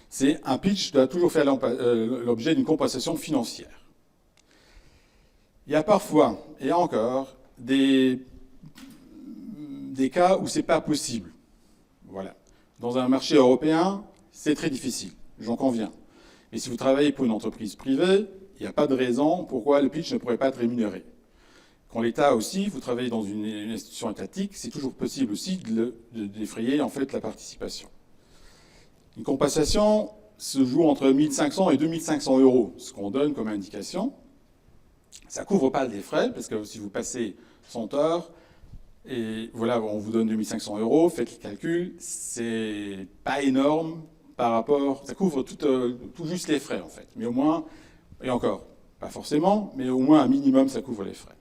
c'est un pitch doit toujours faire l'objet d'une compensation financière. Il y a parfois, et encore, des cas où ce n'est pas possible. Voilà. Dans un marché européen, c'est très difficile, j'en conviens. Mais si vous travaillez pour une entreprise privée, il n'y a pas de raison pourquoi le pitch ne pourrait pas être rémunéré. Quand l'État aussi, vous travaillez dans une institution étatique, c'est toujours possible aussi de défrayer en fait la participation. Une compensation se joue entre 1 500 et 2 500 euros, ce qu'on donne comme indication. Ça ne couvre pas les frais, parce que si vous passez 100 heures, et voilà, on vous donne 2 500 euros, faites le calcul, c'est pas énorme par rapport, ça couvre tout juste les frais en fait, mais au moins, et encore, pas forcément, mais au moins un minimum ça couvre les frais.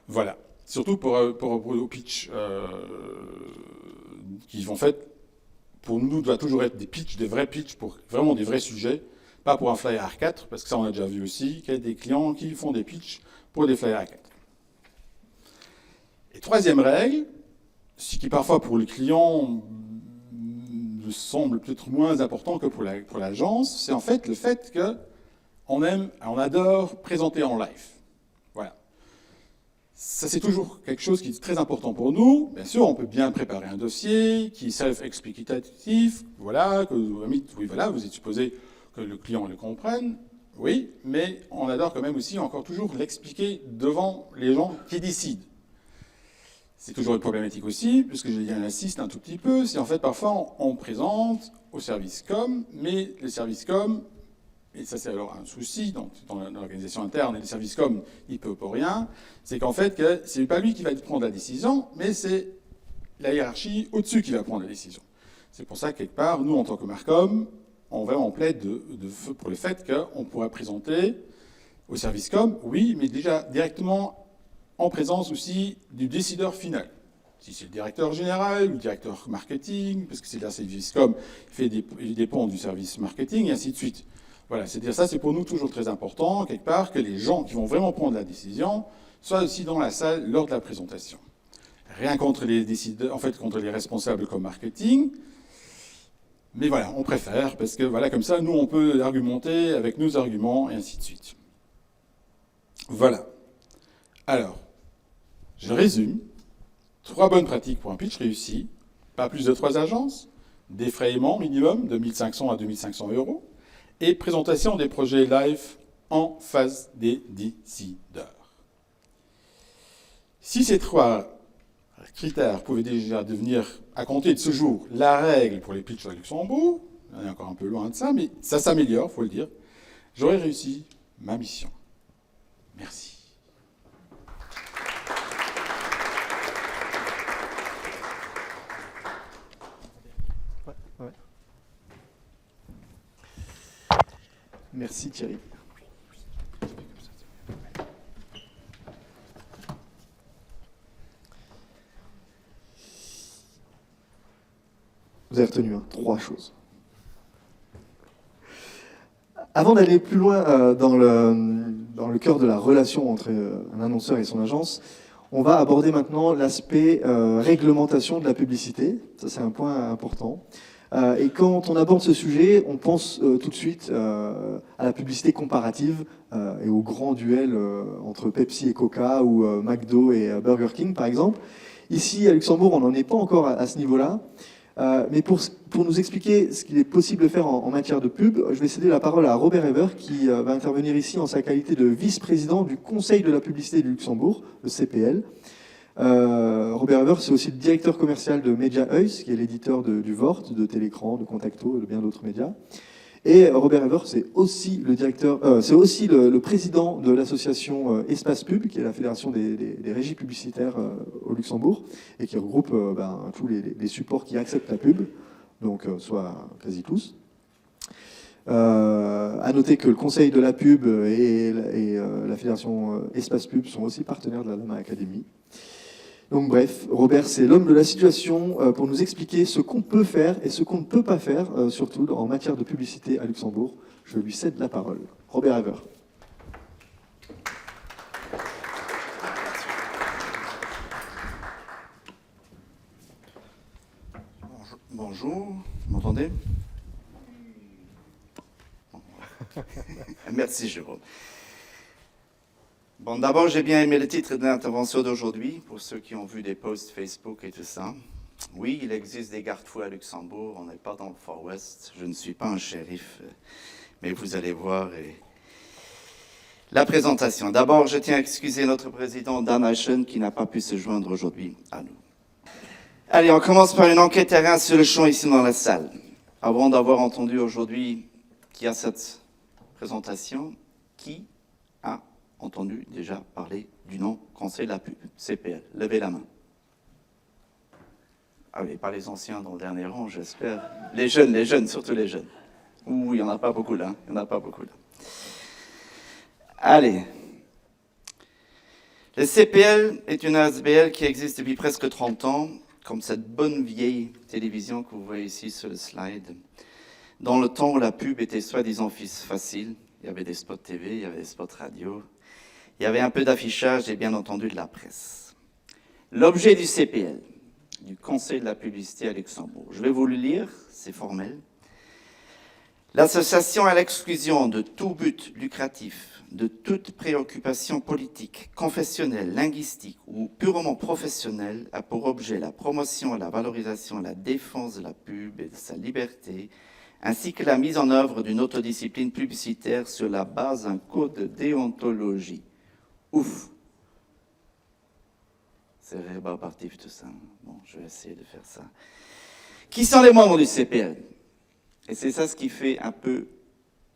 Voilà, surtout pour le pitch, qui en fait, pour nous, doit toujours être des pitchs, des vrais pitchs, pour vraiment des vrais sujets, pas pour un flyer A4, parce que ça on a déjà vu aussi, qu'il y a des clients qui font des pitchs pour des flyers A4. Et troisième règle, ce qui parfois pour le client me semble peut-être moins important que pour l'agence, c'est en fait le fait qu'on adore présenter en live. Voilà. Ça, c'est toujours quelque chose qui est très important pour nous. Bien sûr, on peut bien préparer un dossier qui est self-explicatif. Voilà, vous êtes supposé que le client le comprenne. Oui, mais on adore quand même aussi encore toujours l'expliquer devant les gens qui décident. C'est toujours une problématique aussi, puisque je insiste un tout petit peu, c'est en fait parfois on présente au service com, mais le service com, et ça c'est alors un souci dans l'organisation interne, et le service com, il peut pour rien, c'est qu'en fait, c'est pas lui qui va prendre la décision, mais c'est la hiérarchie au-dessus qui va prendre la décision. C'est pour ça que quelque part, nous en tant que Marcom, on plaide pour le fait qu'on pourra présenter au service com, oui, mais déjà directement en présence aussi du décideur final. Si c'est le directeur général ou le directeur marketing, parce que c'est là, c'est le service com, il dépend du service marketing, et ainsi de suite. Voilà, c'est-à-dire ça, c'est pour nous toujours très important, quelque part, que les gens qui vont vraiment prendre la décision soient aussi dans la salle lors de la présentation. Rien contre les décideurs, en fait, contre les responsables comme marketing, mais voilà, on préfère, parce que voilà, comme ça, nous, on peut argumenter avec nos arguments, et ainsi de suite. Voilà. Alors, je résume. 3 bonnes pratiques pour un pitch réussi. Pas plus de 3 agences. Défrayement minimum de 1 500 à 2 500 €. Et présentation des projets live en face des décideurs. Si ces 3 critères pouvaient déjà devenir, à compter de ce jour, la règle pour les pitchs à Luxembourg, on est encore un peu loin de ça, mais ça s'améliore, il faut le dire, j'aurais réussi ma mission. Merci. Merci Thierry. Vous avez retenu 3 choses. Avant d'aller plus loin dans le cœur de la relation entre un annonceur et son agence, on va aborder maintenant l'aspect réglementation de la publicité. Ça, c'est un point important. Et quand on aborde ce sujet, on pense tout de suite à la publicité comparative et au grand duel entre Pepsi et Coca ou McDo et Burger King, par exemple. Ici, à Luxembourg, on n'en est pas encore à ce niveau-là. Mais pour nous expliquer ce qu'il est possible de faire en matière de pub, je vais céder la parole à Robert Ever, qui va intervenir ici en sa qualité de vice-président du Conseil de la publicité du Luxembourg, le CPL. Robert Ever, c'est aussi le directeur commercial de Media Heus, qui est l'éditeur du Vort, de Télécran, de Contacto et de bien d'autres médias. Et Robert Ever, c'est aussi le président de l'association Espace Pub, qui est la fédération des régies publicitaires au Luxembourg, et qui regroupe tous les supports qui acceptent la pub, donc soit quasi tous. À noter que le Conseil de la pub et la fédération Espace Pub sont aussi partenaires de la Lama Academy. Donc bref, Robert, c'est l'homme de la situation pour nous expliquer ce qu'on peut faire et ce qu'on ne peut pas faire, surtout en matière de publicité à Luxembourg. Je lui cède la parole. Robert Ever. Bonjour, vous m'entendez? Merci Jérôme. Bon, d'abord, j'ai bien aimé le titre de l'intervention d'aujourd'hui, pour ceux qui ont vu des posts Facebook et tout ça. Oui, il existe des garde-fous à Luxembourg, on n'est pas dans le Far West, je ne suis pas un shérif, mais vous allez voir la présentation. D'abord, je tiens à excuser notre président Dan Ashen qui n'a pas pu se joindre aujourd'hui à nous. Allez, on commence par une enquête terrain sur le champ ici dans la salle. Avant d'avoir entendu aujourd'hui qu'il y a cette présentation, qui a entendu déjà parler du nom Conseil de la pub, CPL? Levez la main. Ah oui, pas les anciens dans le dernier rang, j'espère. Les jeunes, surtout les jeunes. Ouh, il n'y en a pas beaucoup là, Allez. Le CPL est une ASBL qui existe depuis presque 30 ans, comme cette bonne vieille télévision que vous voyez ici sur le slide. Dans le temps où la pub était soi-disant facile, il y avait des spots TV, il y avait des spots radio, il y avait un peu d'affichage et bien entendu de la presse. L'objet du CPL, du Conseil de la publicité à Luxembourg. Je vais vous le lire, c'est formel. L'association à l'exclusion de tout but lucratif, de toute préoccupation politique, confessionnelle, linguistique ou purement professionnelle a pour objet la promotion, la valorisation, la défense de la pub et de sa liberté, ainsi que la mise en œuvre d'une autodiscipline publicitaire sur la base d'un code de déontologie. Ouf! C'est rébarbatif tout ça. Bon, je vais essayer de faire ça. Qui sont les membres du CPL? Et c'est ça ce qui fait un peu,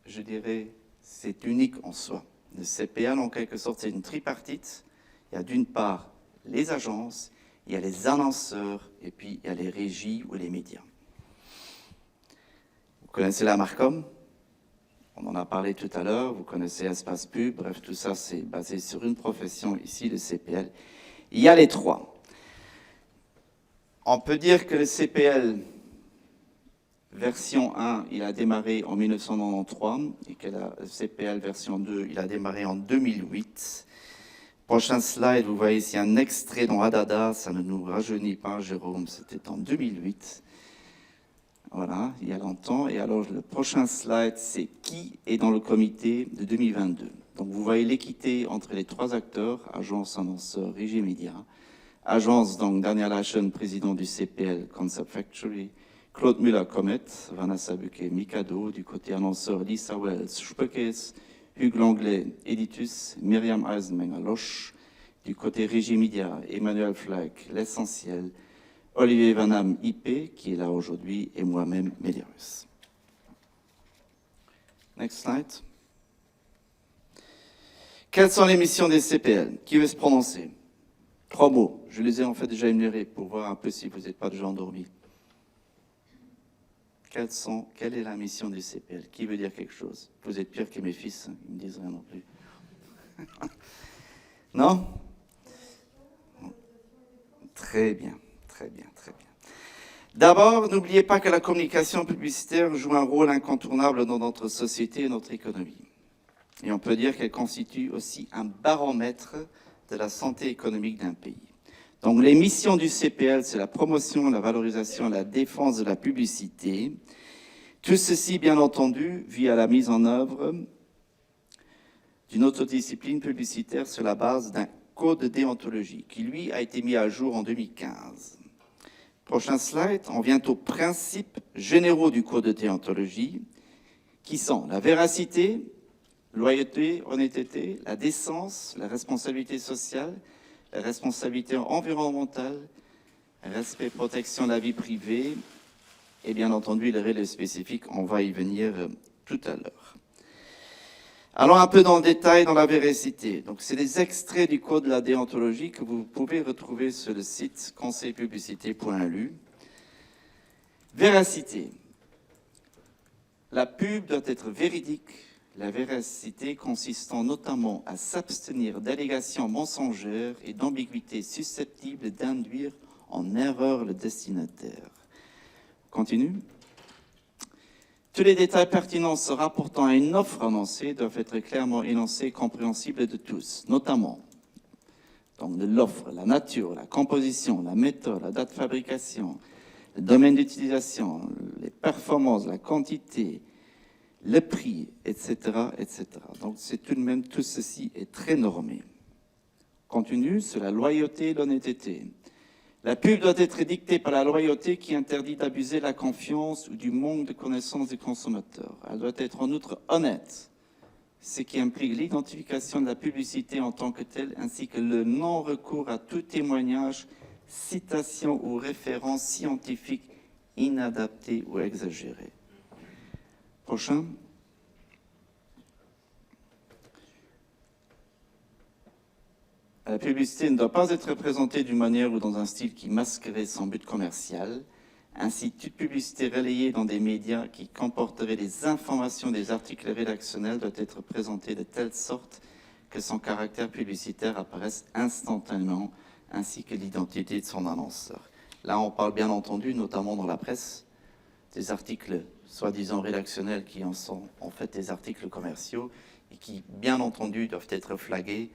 je dirais, c'est unique en soi. Le CPL, en quelque sorte, c'est une tripartite. Il y a d'une part les agences, il y a les annonceurs, et puis il y a les régies ou les médias. Vous connaissez la Marcom? On en a parlé tout à l'heure. Vous connaissez Espace Pub. Bref, tout ça, c'est basé sur une profession, ici, le CPL. Il y a les trois. On peut dire que le CPL version 1, il a démarré en 1993 et que le CPL version 2, il a démarré en 2008. Prochain slide, vous voyez ici un extrait dans Adada, ça ne nous rajeunit pas, Jérôme, c'était en 2008. Voilà, il y a longtemps. Et alors, le prochain slide, c'est qui est dans le comité de 2022. Donc, vous voyez l'équité entre les trois acteurs, agence, annonceur, régie média. Agence, donc, Daniel Ashen, président du CPL Concept Factory. Claude Müller-Comet, Vanessa Buquet, Mikado. Du côté annonceur, Lisa Wells, Spökes, Hugues Langlais, Editus, Myriam Eisenmenger, Loche. Du côté régie média, Emmanuel Flack, L'Essentiel. Olivier Vanham, IP, qui est là aujourd'hui, et moi-même, Mediarus. Next slide. Quelles sont les missions des CPL? Qui veut se prononcer? 3 mots. Je les ai en fait déjà énumérés pour voir un peu si vous n'êtes pas déjà endormis. Quelle est la mission des CPL? Qui veut dire quelque chose? Vous êtes pire que mes fils, ils ne me disent rien non plus. Non? Très bien. Très bien, très bien. D'abord, n'oubliez pas que la communication publicitaire joue un rôle incontournable dans notre société et notre économie. Et on peut dire qu'elle constitue aussi un baromètre de la santé économique d'un pays. Donc les missions du CPL, c'est la promotion, la valorisation, la défense de la publicité. Tout ceci, bien entendu, via la mise en œuvre d'une autodiscipline publicitaire sur la base d'un code de déontologie qui, lui, a été mis à jour en 2015. Prochain slide, on vient aux principes généraux du code de déontologie, qui sont la véracité, loyauté, honnêteté, la décence, la responsabilité sociale, la responsabilité environnementale, respect, protection de la vie privée, et bien entendu les règles spécifiques, on va y venir tout à l'heure. Allons un peu dans le détail dans la véracité. Donc, c'est des extraits du code de la déontologie que vous pouvez retrouver sur le site conseilpublicité.lu. Véracité. La pub doit être véridique. La véracité consistant notamment à s'abstenir d'allégations mensongères et d'ambiguïtés susceptibles d'induire en erreur le destinataire. Continue. Tous les détails pertinents se rapportant à une offre annoncée doivent être clairement énoncés et compréhensibles de tous, notamment donc de l'offre, la nature, la composition, la méthode, la date de fabrication, le domaine d'utilisation, les performances, la quantité, le prix, etc., etc. Donc c'est tout de même, tout ceci est très normé. Continue sur la loyauté et l'honnêteté. La pub doit être dictée par la loyauté qui interdit d'abuser de la confiance ou du manque de connaissance des consommateurs. Elle doit être en outre honnête, ce qui implique l'identification de la publicité en tant que telle, ainsi que le non-recours à tout témoignage, citation ou référence scientifique inadaptée ou exagérée. Prochain. La publicité ne doit pas être présentée d'une manière ou dans un style qui masquerait son but commercial. Ainsi, toute publicité relayée dans des médias qui comporterait des informations des articles rédactionnels doit être présentée de telle sorte que son caractère publicitaire apparaisse instantanément, ainsi que l'identité de son annonceur. Là, on parle bien entendu, notamment dans la presse, des articles soi-disant rédactionnels qui en sont en fait des articles commerciaux et qui, bien entendu, doivent être flagués,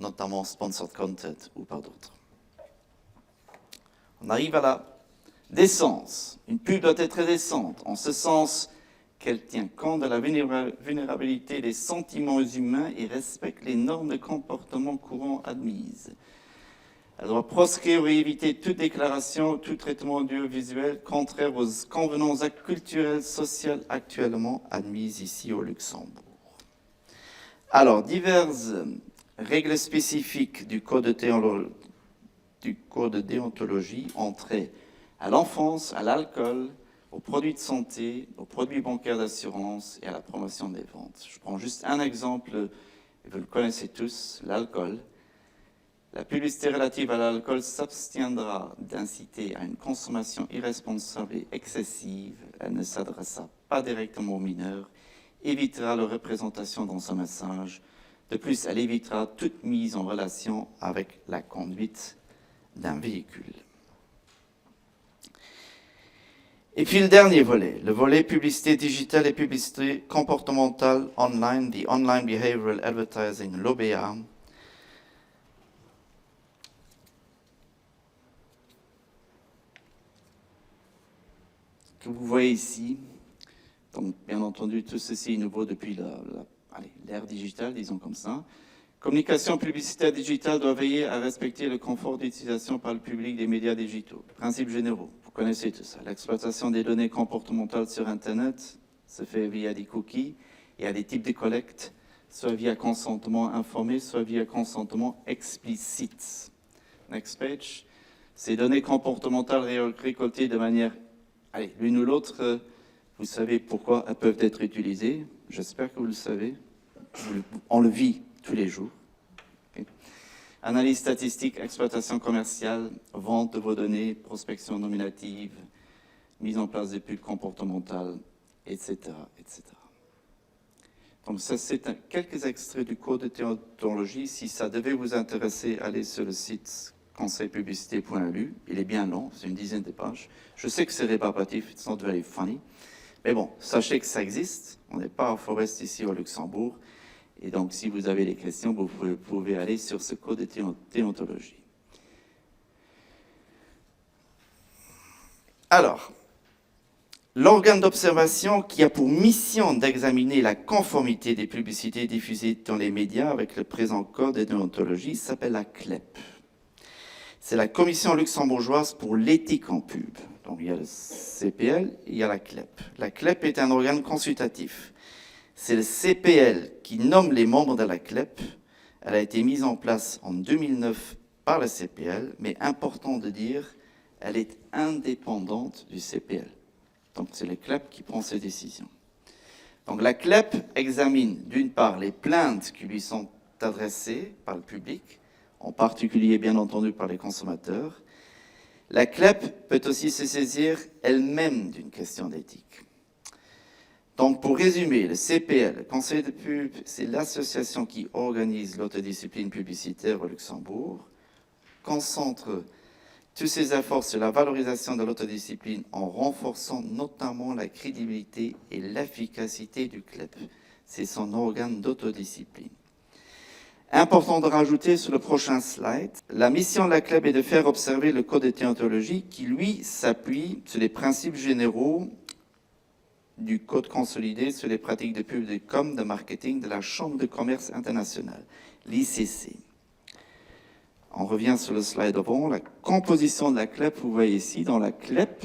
notamment sponsored content ou par d'autres. On arrive à la décence. Une pub doit être décente, en ce sens qu'elle tient compte de la vulnérabilité des sentiments humains et respecte les normes de comportement courant admises. Elle doit proscrire ou éviter toute déclaration ou tout traitement audiovisuel contraire aux convenances culturelles, sociales actuellement admises ici au Luxembourg. Alors, diverses règles spécifiques du code de déontologie ont trait à l'enfance, à l'alcool, aux produits de santé, aux produits bancaires d'assurance et à la promotion des ventes. Je prends juste un exemple, vous le connaissez tous, l'alcool. La publicité relative à l'alcool s'abstiendra d'inciter à une consommation irresponsable et excessive. Elle ne s'adressera pas directement aux mineurs, évitera leur représentation dans son message. De plus, elle évitera toute mise en relation avec la conduite d'un véhicule. Et puis le dernier volet, le volet publicité digitale et publicité comportementale online, the Online Behavioral Advertising, l'OBA. Que vous voyez ici. Donc, bien entendu, tout ceci est nouveau depuis l'ère digitale, disons comme ça. Communication publicitaire digitale doit veiller à respecter le confort d'utilisation par le public des médias digitaux. Principes généraux, vous connaissez tout ça. L'exploitation des données comportementales sur Internet se fait via des cookies. Il y a des types de collecte, soit via consentement informé, soit via consentement explicite. Next page. Ces données comportementales récoltées de manière... Allez, l'une ou l'autre, vous savez pourquoi elles peuvent être utilisées. J'espère que vous le savez. On le vit tous les jours. Okay. Analyse statistique, exploitation commerciale, vente de vos données, prospection nominative, mise en place de pubs comportementales, etc., etc. Donc ça, c'est quelques extraits du code de déontologie. Si ça devait vous intéresser, allez sur le site conseilpublicité.lu. Il est bien long, c'est une dizaine de pages. Je sais que c'est rébarbatif, it's not very funny. Mais bon, sachez que ça existe. On n'est pas au Forest ici au Luxembourg. Et donc, si vous avez des questions, vous pouvez aller sur ce code de déontologie. Alors, l'organe d'observation qui a pour mission d'examiner la conformité des publicités diffusées dans les médias avec le présent code de déontologie s'appelle la CLEP. C'est la Commission luxembourgeoise pour l'éthique en pub. Donc il y a le CPL et il y a la CLEP. La CLEP est un organe consultatif. C'est le CPL qui nomme les membres de la CLEP. Elle a été mise en place en 2009 par le CPL, mais important de dire, elle est indépendante du CPL. Donc c'est le CLEP qui prend ces décisions. Donc la CLEP examine d'une part les plaintes qui lui sont adressées par le public, en particulier bien entendu par les consommateurs. La CLEP peut aussi se saisir elle-même d'une question d'éthique. Donc pour résumer, le CPL, le Conseil de pub, c'est l'association qui organise l'autodiscipline publicitaire au Luxembourg, concentre tous ses efforts sur la valorisation de l'autodiscipline en renforçant notamment la crédibilité et l'efficacité du CLEP. C'est son organe d'autodiscipline. Important de rajouter sur le prochain slide, la mission de la CLEP est de faire observer le code de déontologie qui, lui, s'appuie sur les principes généraux du code consolidé sur les pratiques de pub, de com, de marketing de la Chambre de commerce internationale, l'ICC. On revient sur le slide avant, la composition de la CLEP, vous voyez ici, dans la CLEP,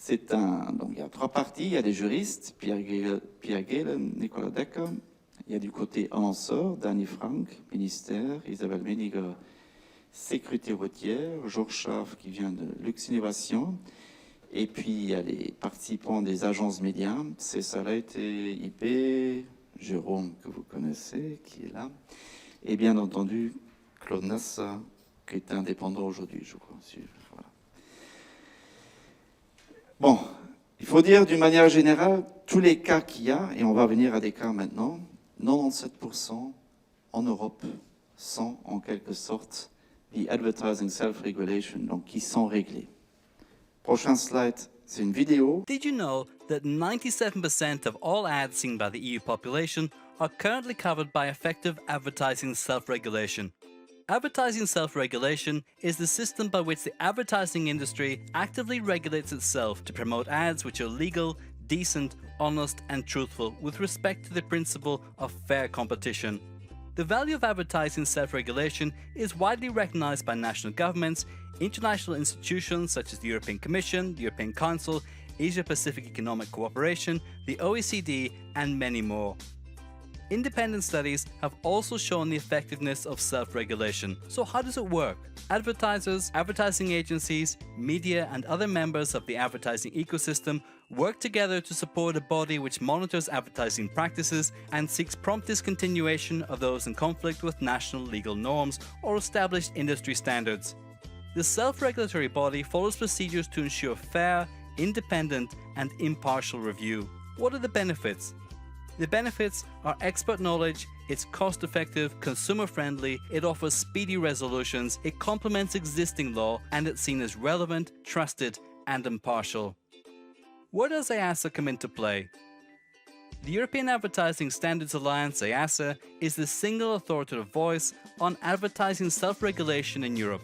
donc il y a 3 parties, il y a des juristes, Pierre Gehlen, Nicolas Decker. Il y a du côté annonceur, Danny Frank, ministère, Isabelle Méniger, sécurité routière, Georges Schaaf qui vient de Lux Innovation, et puis il y a les participants des agences médias, Cessalet et IP, Jérôme que vous connaissez, qui est là, et bien entendu Claude Nassa, qui est indépendant aujourd'hui, je crois. Voilà. Bon, il faut dire d'une manière générale, tous les cas qu'il y a, et on va venir à des cas maintenant, 97% en Europe sont en quelque sorte the advertising self-regulation, donc qui sont réglés. Prochain slide, c'est une vidéo. Did you know that 97% of all ads seen by the EU population are currently covered by effective advertising self-regulation? Advertising self-regulation is the system by which the advertising industry actively regulates itself to promote ads which are legal, decent, honest and truthful with respect to the principle of fair competition. The value of advertising self-regulation is widely recognized by national governments, international institutions such as the European Commission, the European Council, Asia-Pacific Economic Cooperation, the OECD, and many more. Independent studies have also shown the effectiveness of self-regulation. So how does it work? Advertisers, advertising agencies, media and other members of the advertising ecosystem work together to support a body which monitors advertising practices and seeks prompt discontinuation of those in conflict with national legal norms or established industry standards. The self-regulatory body follows procedures to ensure fair, independent and impartial review. What are the benefits? The benefits are expert knowledge, it's cost-effective, consumer-friendly, it offers speedy resolutions, it complements existing law, and it's seen as relevant, trusted, and impartial. Where does EASA come into play? The European Advertising Standards Alliance, EASA, is the single authoritative voice on advertising self-regulation in Europe.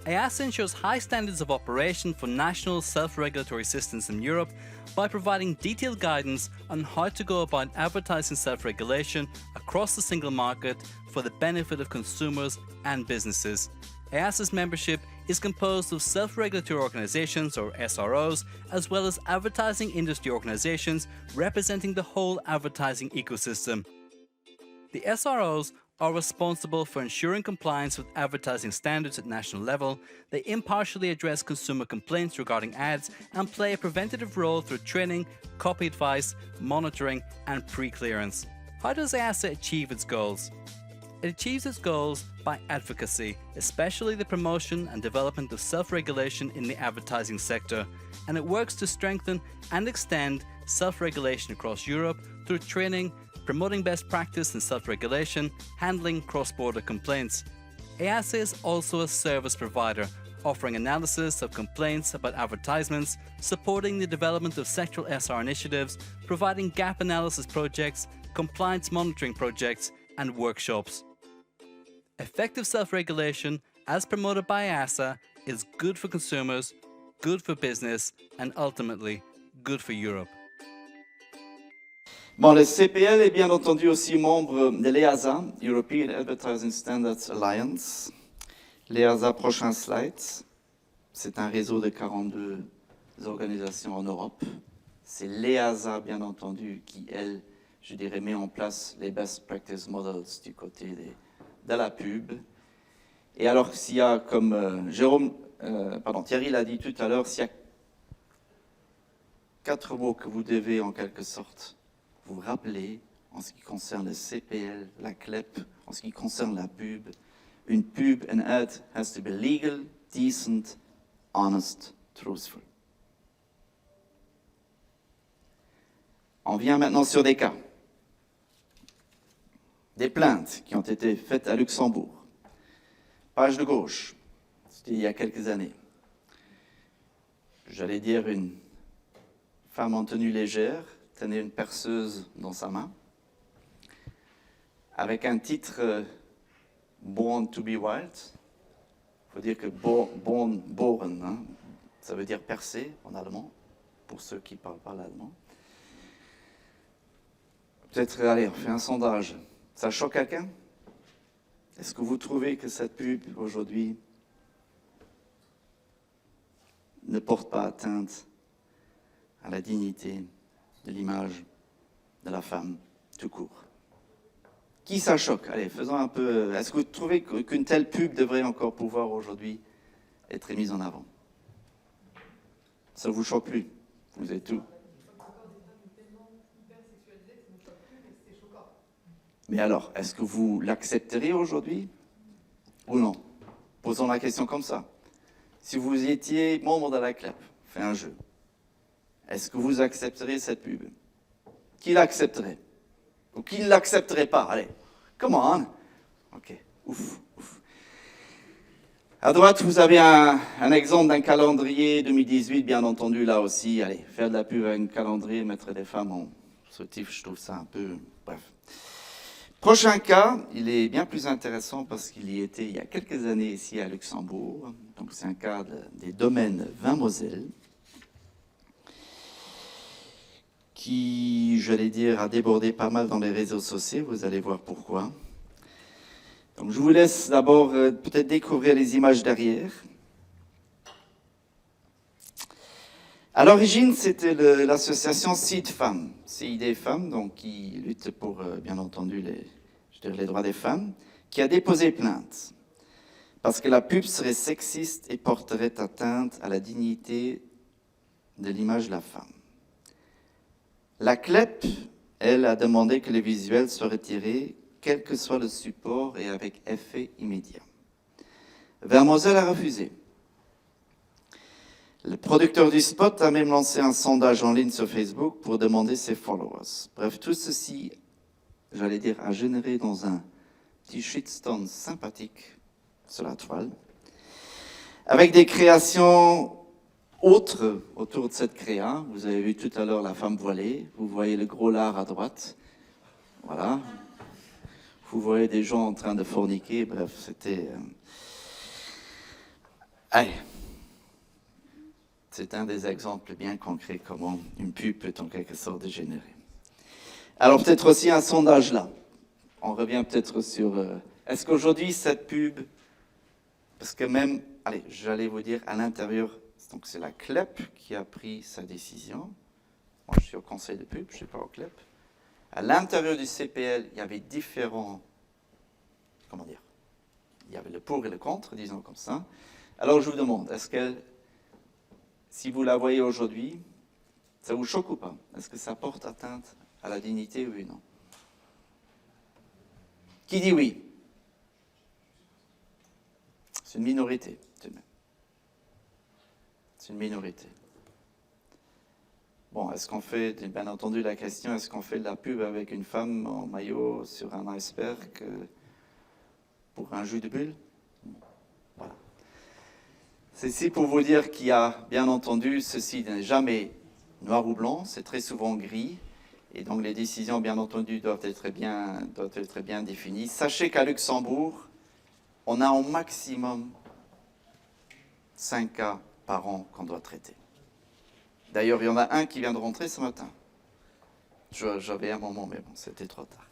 EASA ensures high standards of operation for national self-regulatory systems in Europe by providing detailed guidance on how to go about advertising self-regulation across the single market for the benefit of consumers and businesses. EASA's membership is composed of self-regulatory organizations or SROs, as well as advertising industry organizations representing the whole advertising ecosystem. The SROs are responsible for ensuring compliance with advertising standards at national level. They impartially address consumer complaints regarding ads and play a preventative role through training, copy advice, monitoring and pre-clearance. How does EASA achieve its goals? It achieves its goals by advocacy, especially the promotion and development of self-regulation in the advertising sector, and it works to strengthen and extend self-regulation across Europe through training, promoting best practice in self-regulation, handling cross-border complaints. EASA is also a service provider, offering analysis of complaints about advertisements, supporting the development of sectoral SR initiatives, providing gap analysis projects, compliance monitoring projects, and workshops. Effective self-regulation, as promoted by EASA, is good for consumers, good for business, and ultimately, good for Europe. Bon, le CPL est bien entendu aussi membre de l'EASA, European Advertising Standards Alliance. L'EASA, prochain slide, c'est un réseau de 42 organisations en Europe. C'est l'EASA, bien entendu, qui, elle, je dirais, met en place les best practice models du côté de la pub. Et alors, s'il y a, comme Thierry l'a dit tout à l'heure, s'il y a 4 mots que vous devez en quelque sorte vous rappeler en ce qui concerne le CPL, la CLEP, en ce qui concerne la pub, une pub, an ad has to be legal, decent, honest, truthful. On vient maintenant sur des cas. Des plaintes qui ont été faites à Luxembourg. Page de gauche, c'était il y a quelques années. J'allais dire une femme en tenue légère tenait une perceuse dans sa main, avec un titre Born to be Wild. Il faut dire que boren, hein, ça veut dire percer en allemand, pour ceux qui ne parlent pas l'allemand. Peut-être, allez, on fait un sondage. Ça choque quelqu'un? Est-ce que vous trouvez que cette pub, aujourd'hui, ne porte pas atteinte à la dignité de l'image de la femme, tout court? Qui ça choque? Allez, faisons un peu... Est-ce que vous trouvez qu'une telle pub devrait encore pouvoir, aujourd'hui, être mise en avant? Ça ne vous choque plus? Vous êtes tout. Mais alors, est-ce que vous l'accepteriez aujourd'hui ou non? Posons la question comme ça. Si vous étiez membre de la CLEP, fait un jeu, est-ce que vous accepteriez cette pub? Qui l'accepterait? Ou qui ne l'accepterait pas? Allez, come on. Ok, ouf. À droite, vous avez un exemple d'un calendrier 2018, bien entendu, là aussi. Allez, faire de la pub avec un calendrier, mettre des femmes en soutif, je trouve ça un peu... Bref. Prochain cas, il est bien plus intéressant parce qu'il y était il y a quelques années ici à Luxembourg. Donc c'est un cas des domaines Vin-Moselle qui, j'allais dire, a débordé pas mal dans les réseaux sociaux. Vous allez voir pourquoi. Donc je vous laisse d'abord peut-être découvrir les images derrière. À l'origine, c'était l'association CID Femmes, CID Femmes, donc qui lutte pour, bien entendu, les droits des femmes, qui a déposé plainte parce que la pub serait sexiste et porterait atteinte à la dignité de l'image de la femme. La CLEP, elle, a demandé que les visuels soient retirés, quel que soit le support et avec effet immédiat. Vin-Moselle a refusé. Le producteur du spot a même lancé un sondage en ligne sur Facebook pour demander ses followers. Bref, tout ceci, j'allais dire, a généré dans un petit shitstorm sympathique sur la toile, avec des créations autres autour de cette créa. Vous avez vu tout à l'heure la femme voilée, vous voyez le gros lard à droite, voilà. Vous voyez des gens en train de forniquer, bref, c'était... Allez. C'est un des exemples bien concrets comment une pub peut en quelque sorte dégénérer. Alors peut-être aussi un sondage là. On revient peut-être sur... est-ce qu'aujourd'hui cette pub... Parce que même, allez, j'allais vous dire, à l'intérieur, donc c'est la CLEP qui a pris sa décision. Moi je suis au conseil de pub, je ne suis pas au CLEP. À l'intérieur du CPL, il y avait différents... Comment dire? Il y avait le pour et le contre, disons comme ça. Alors je vous demande, est-ce qu'elle... Si vous la voyez aujourd'hui, ça vous choque ou pas? Est-ce que ça porte atteinte à la dignité, oui ou non? Qui dit oui? C'est une minorité, tout de même. C'est une minorité. Bon, est-ce qu'on fait, bien entendu la question, est-ce qu'on fait de la pub avec une femme en maillot sur un iceberg pour un jus de bulle? Voilà. C'est ici pour vous dire qu'il y a, bien entendu, ceci n'est jamais noir ou blanc, c'est très souvent gris, et donc les décisions, bien entendu, doivent être bien définies. Sachez qu'à Luxembourg, on a au maximum 5 cas par an qu'on doit traiter. D'ailleurs, il y en a un qui vient de rentrer ce matin. J'avais un moment, mais bon, c'était trop tard.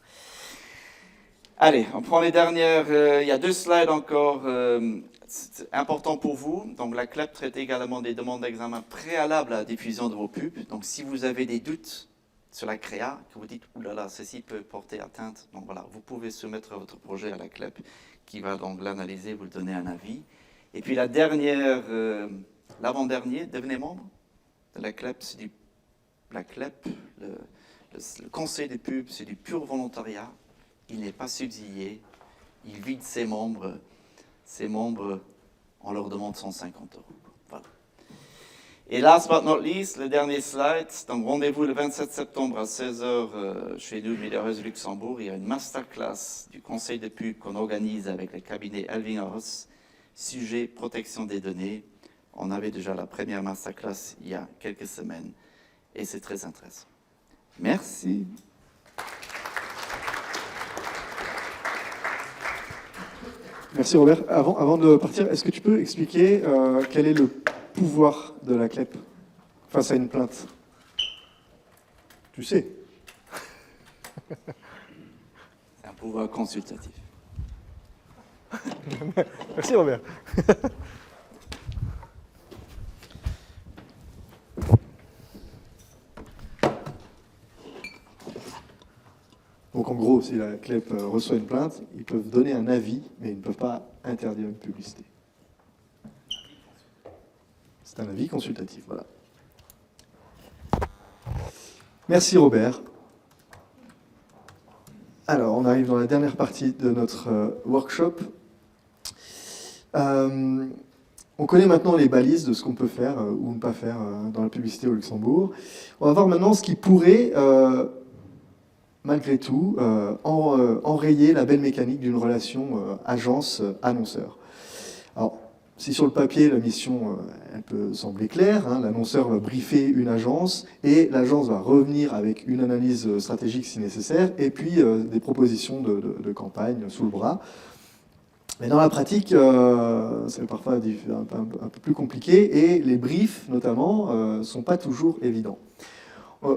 Allez, on prend les dernières, il y a 2 slides encore. C'est important pour vous. Donc la CLEP traite également des demandes d'examen préalables à la diffusion de vos pubs. Donc si vous avez des doutes sur la créa, que vous dites, oulala, ceci peut porter atteinte, donc voilà, vous pouvez soumettre votre projet à la CLEP qui va donc l'analyser, vous le donner un avis. Et puis la dernière, l'avant-dernier, devenez membre de la CLEP, c'est du... La CLEP, le conseil des pubs, c'est du pur volontariat. Il n'est pas subsidié, il vide ses membres, on leur demande 150 €. Voilà. Et last but not least, le dernier slide, donc rendez-vous le 27 septembre à 16h chez nous, Médiareuse Luxembourg. Il y a une masterclass du conseil de pub qu'on organise avec le cabinet Elvinghaus, sujet protection des données. On avait déjà la première masterclass il y a quelques semaines et c'est très intéressant. Merci. Merci Robert. Avant de partir, est-ce que tu peux expliquer quel est le pouvoir de la CLEP face à une plainte? Tu sais. C'est un pouvoir consultatif. Merci Robert. Donc en gros, si la CLEP reçoit une plainte, ils peuvent donner un avis, mais ils ne peuvent pas interdire une publicité. C'est un avis consultatif, voilà. Merci Robert. Alors, on arrive dans la dernière partie de notre workshop. On connaît maintenant les balises de ce qu'on peut faire ou ne pas faire dans la publicité au Luxembourg. On va voir maintenant ce qui pourrait... malgré tout, enrayer la belle mécanique d'une relation agence-annonceur. Alors, si sur le papier, la mission, elle peut sembler claire, hein, l'annonceur va briefer une agence, et l'agence va revenir avec une analyse stratégique si nécessaire, et puis des propositions de campagne sous le bras. Mais dans la pratique, c'est parfois un peu plus compliqué, et les briefs, notamment, ne sont pas toujours évidents.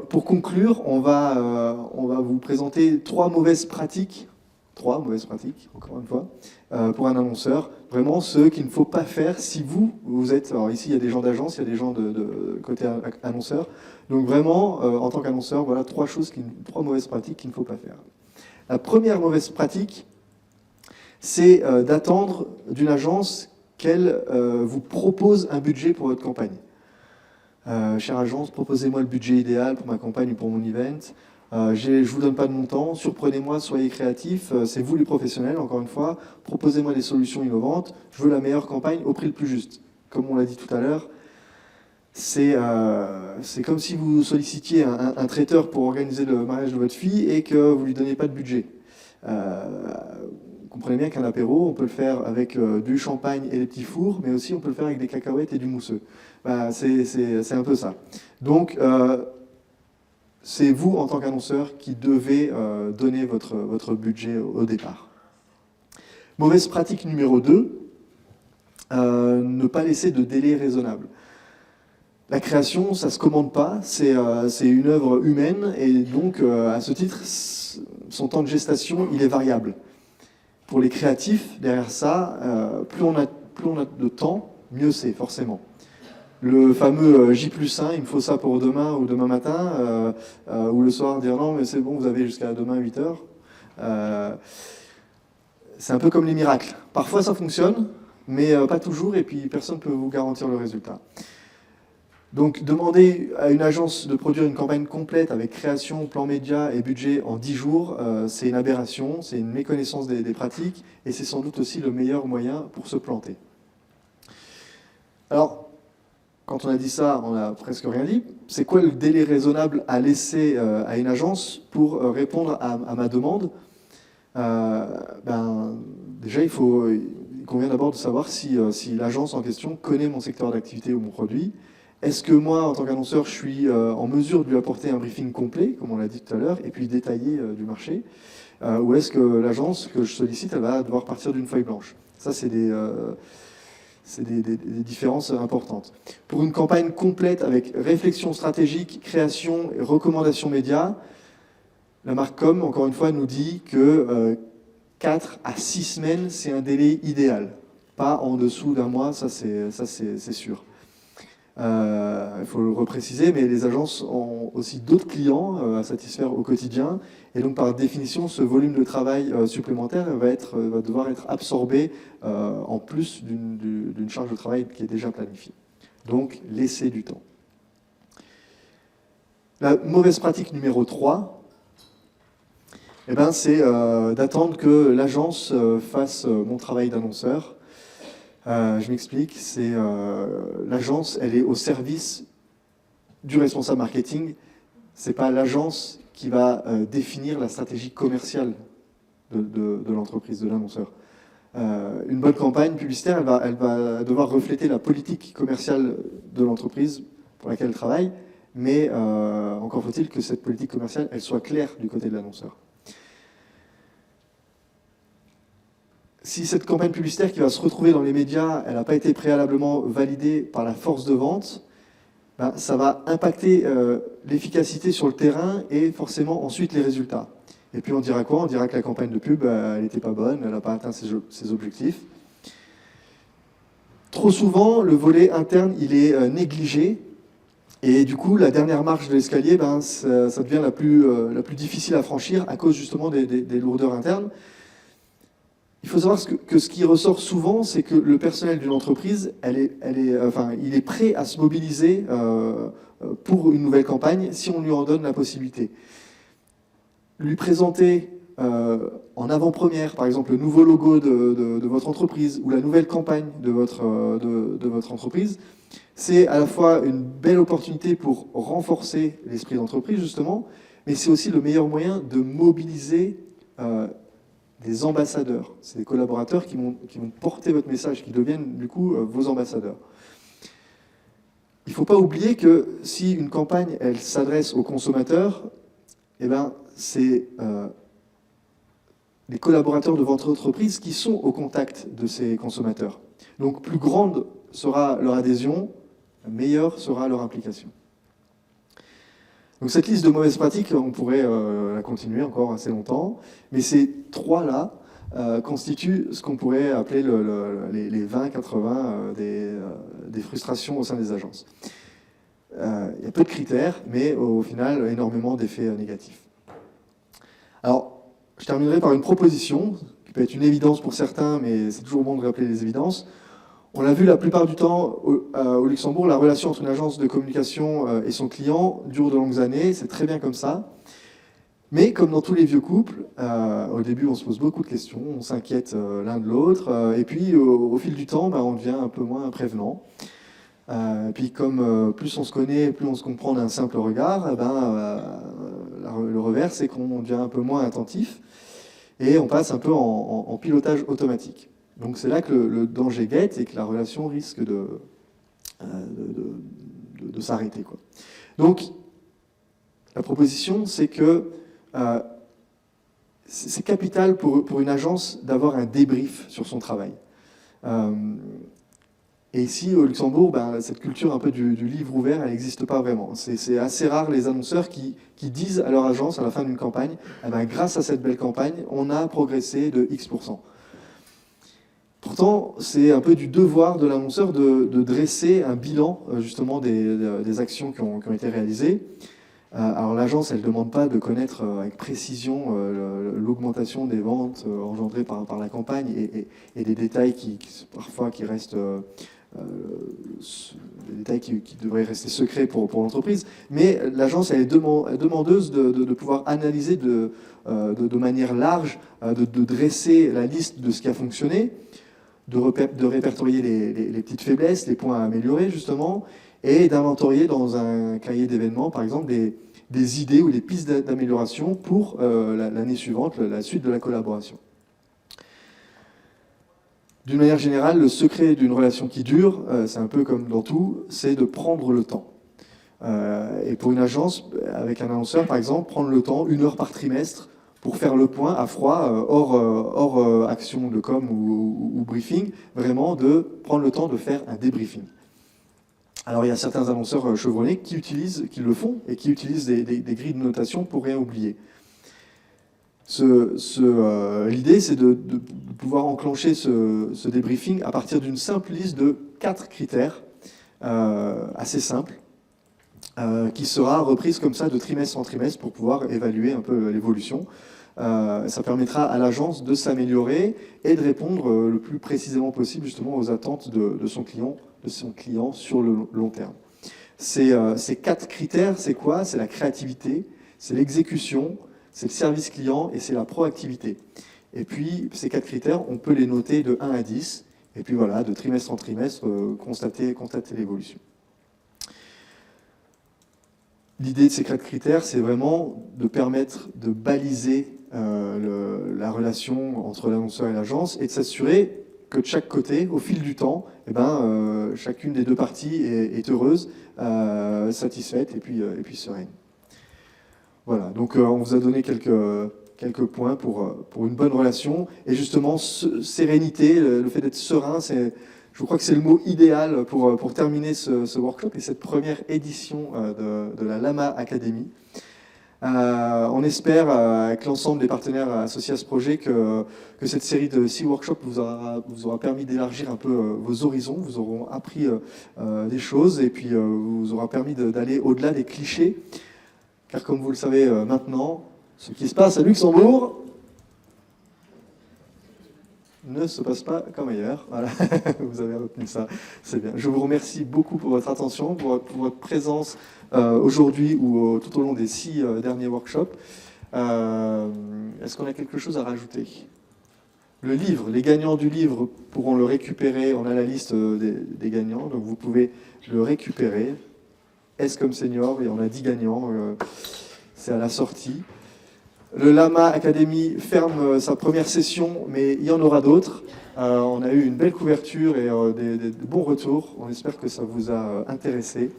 Pour conclure, on va vous présenter trois mauvaises pratiques, encore une fois, pour un annonceur. Vraiment, ceux qu'il ne faut pas faire si vous êtes... Alors ici, il y a des gens d'agence, il y a des gens de côté annonceur. Donc vraiment, en tant qu'annonceur, voilà trois mauvaises pratiques qu'il ne faut pas faire. La première mauvaise pratique, c'est d'attendre d'une agence qu'elle vous propose un budget pour votre campagne. Chère agence, proposez-moi le budget idéal pour ma campagne ou pour mon event. Je ne vous donne pas de montant, surprenez-moi, soyez créatifs, c'est vous les professionnels, encore une fois, proposez-moi des solutions innovantes, je veux la meilleure campagne au prix le plus juste. Comme on l'a dit tout à l'heure, c'est comme si vous sollicitiez un traiteur pour organiser le mariage de votre fille et que vous ne lui donniez pas de budget. Vous comprenez bien qu'un apéro, on peut le faire avec du champagne et des petits fours, mais aussi on peut le faire avec des cacahuètes et du mousseux. C'est un peu ça. Donc, c'est vous, en tant qu'annonceur, qui devez donner votre budget au départ. Mauvaise pratique numéro 2, ne pas laisser de délai raisonnable. La création, ça ne se commande pas, c'est une œuvre humaine, et donc, à ce titre, son temps de gestation, il est variable. Pour les créatifs, derrière ça, plus on a de temps, mieux c'est, forcément. Le fameux J+1, il me faut ça pour demain ou demain matin, ou le soir dire non mais c'est bon, vous avez jusqu'à demain 8h. C'est un peu comme les miracles. Parfois ça fonctionne, mais pas toujours, et puis personne ne peut vous garantir le résultat. Donc demander à une agence de produire une campagne complète avec création, plan média et budget en 10 jours, c'est une aberration, c'est une méconnaissance des pratiques, et c'est sans doute aussi le meilleur moyen pour se planter. Alors, quand on a dit ça, on n'a presque rien dit. C'est quoi le délai raisonnable à laisser à une agence pour répondre à ma demande? Déjà, il convient d'abord de savoir si l'agence en question connaît mon secteur d'activité ou mon produit. Est-ce que moi, en tant qu'annonceur, je suis en mesure de lui apporter un briefing complet, comme on l'a dit tout à l'heure, et puis détaillé du marché? Ou est-ce que l'agence que je sollicite, elle va devoir partir d'une feuille blanche? Ça, c'est des différences importantes. Pour une campagne complète avec réflexion stratégique, création et recommandations médias, la marque Com, encore une fois, nous dit que 4 à 6 semaines, c'est un délai idéal. Pas en dessous d'un mois, ça c'est sûr. Il faut le repréciser, mais les agences ont aussi d'autres clients à satisfaire au quotidien, et donc par définition, ce volume de travail supplémentaire va devoir être absorbé en plus d'une charge de travail qui est déjà planifiée. Donc, laissez du temps. La mauvaise pratique numéro 3, c'est d'attendre que l'agence fasse mon travail d'annonceur. Je m'explique, l'agence, elle est au service du responsable marketing. C'est pas l'agence qui va définir la stratégie commerciale de l'entreprise, de l'annonceur. Une bonne campagne publicitaire, elle va devoir refléter la politique commerciale de l'entreprise pour laquelle elle travaille, mais encore faut-il que cette politique commerciale, elle soit claire du côté de l'annonceur. Si cette campagne publicitaire qui va se retrouver dans les médias, elle n'a pas été préalablement validée par la force de vente, ça va impacter l'efficacité sur le terrain et forcément ensuite les résultats. Et puis on dira quoi? On dira que la campagne de pub, elle n'était pas bonne, elle n'a pas atteint ses objectifs. Trop souvent, le volet interne, il est négligé. Et du coup, la dernière marche de l'escalier, ça devient la plus difficile à franchir à cause justement des lourdeurs internes. Il faut savoir que ce qui ressort souvent, c'est que le personnel d'une entreprise, il est prêt à se mobiliser pour une nouvelle campagne si on lui en donne la possibilité. Lui présenter en avant-première, par exemple, le nouveau logo de votre entreprise ou la nouvelle campagne de votre entreprise, c'est à la fois une belle opportunité pour renforcer l'esprit d'entreprise, justement, mais c'est aussi le meilleur moyen de mobiliser des ambassadeurs. C'est des collaborateurs qui vont porter votre message, qui deviennent du coup vos ambassadeurs. Il ne faut pas oublier que si une campagne elle s'adresse aux consommateurs, eh ben, c'est les collaborateurs de votre entreprise qui sont au contact de ces consommateurs. Donc plus grande sera leur adhésion, meilleure sera leur implication. Donc cette liste de mauvaises pratiques, on pourrait la continuer encore assez longtemps, mais ces trois-là constituent ce qu'on pourrait appeler les 20-80 des frustrations au sein des agences. Il y a peu de critères, mais au final, énormément d'effets négatifs. Alors, je terminerai par une proposition, qui peut être une évidence pour certains, mais c'est toujours bon de rappeler les évidences. On l'a vu la plupart du temps au Luxembourg, la relation entre une agence de communication et son client dure de longues années, c'est très bien comme ça. Mais comme dans tous les vieux couples, au début on se pose beaucoup de questions, on s'inquiète l'un de l'autre, et puis au fil du temps, on devient un peu moins prévenant. Puis comme plus on se connaît, plus on se comprend d'un simple regard, le revers c'est qu'on devient un peu moins attentif, et on passe un peu en pilotage automatique. Donc c'est là que le danger guette et que la relation risque de s'arrêter, quoi. Donc la proposition, c'est que c'est capital pour une agence d'avoir un débrief sur son travail. Et ici, au Luxembourg, cette culture un peu du livre ouvert, elle n'existe pas vraiment. C'est assez rare les annonceurs qui disent à leur agence, à la fin d'une campagne, grâce à cette belle campagne, on a progressé de X%. Pourtant, c'est un peu du devoir de l'annonceur de dresser un bilan justement des actions qui ont été réalisées. Alors l'agence, elle ne demande pas de connaître avec précision l'augmentation des ventes engendrées par la campagne et des détails qui restent des détails qui devraient rester secrets pour l'entreprise. Mais l'agence, elle est demandeuse de pouvoir analyser de manière large, de dresser la liste de ce qui a fonctionné, de répertorier les petites faiblesses, les points à améliorer justement, et d'inventorier dans un cahier d'événements, par exemple, des idées ou des pistes d'amélioration pour l'année suivante, la suite de la collaboration. D'une manière générale, le secret d'une relation qui dure, c'est un peu comme dans tout, c'est de prendre le temps. Et pour une agence, avec un annonceur par exemple, prendre le temps, 1 heure par trimestre, pour faire le point à froid, hors action de com ou briefing, vraiment de prendre le temps de faire un débriefing. Alors il y a certains annonceurs chevronnés qui le font et qui utilisent des grilles de notation pour rien oublier. L'idée, c'est de pouvoir enclencher ce débriefing à partir d'une simple liste de 4 critères assez simples, qui sera reprise comme ça de trimestre en trimestre pour pouvoir évaluer un peu l'évolution. Ça permettra à l'agence de s'améliorer et de répondre le plus précisément possible justement aux attentes de son client sur le long terme. Ces 4 critères, c'est quoi? C'est la créativité, c'est l'exécution, c'est le service client et c'est la proactivité. Et puis, ces 4 critères, on peut les noter de 1 à 10, et puis voilà, de trimestre en trimestre, constater l'évolution. L'idée de ces 4 critères, c'est vraiment de permettre de baliser la relation entre l'annonceur et l'agence et de s'assurer que de chaque côté, au fil du temps, chacune des deux parties est heureuse, satisfaite et puis sereine. Voilà, donc on vous a donné quelques points pour une bonne relation. Et justement, sérénité, le fait d'être serein, je crois que c'est le mot idéal pour terminer ce workshop et cette première édition de la Lama Academy. On espère, avec l'ensemble des partenaires associés à ce projet, que cette série de 6 workshops vous aura permis d'élargir un peu vos horizons, vous auront appris des choses et puis vous aura permis d'aller au-delà des clichés. Car comme vous le savez maintenant, ce qui se passe à Luxembourg ne se passe pas comme ailleurs. Voilà, vous avez retenu ça, c'est bien. Je vous remercie beaucoup pour votre attention, pour votre présence aujourd'hui ou tout au long des 6 derniers workshops. Est-ce qu'on a quelque chose à rajouter? Le livre, les gagnants du livre pourront le récupérer, on a la liste des gagnants, donc vous pouvez le récupérer. S comme senior, et on a 10 gagnants, c'est à la sortie. Le Lama Academy ferme sa première session, mais il y en aura d'autres. On a eu une belle couverture et des bons retours. On espère que ça vous a intéressé.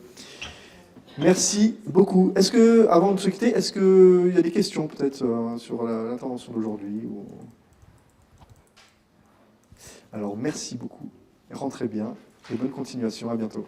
Merci beaucoup. Est-ce que, avant de se quitter, est-ce qu'il y a des questions peut-être sur l'intervention d'aujourd'hui ou... Alors merci beaucoup. Rentrez bien et bonne continuation. À bientôt.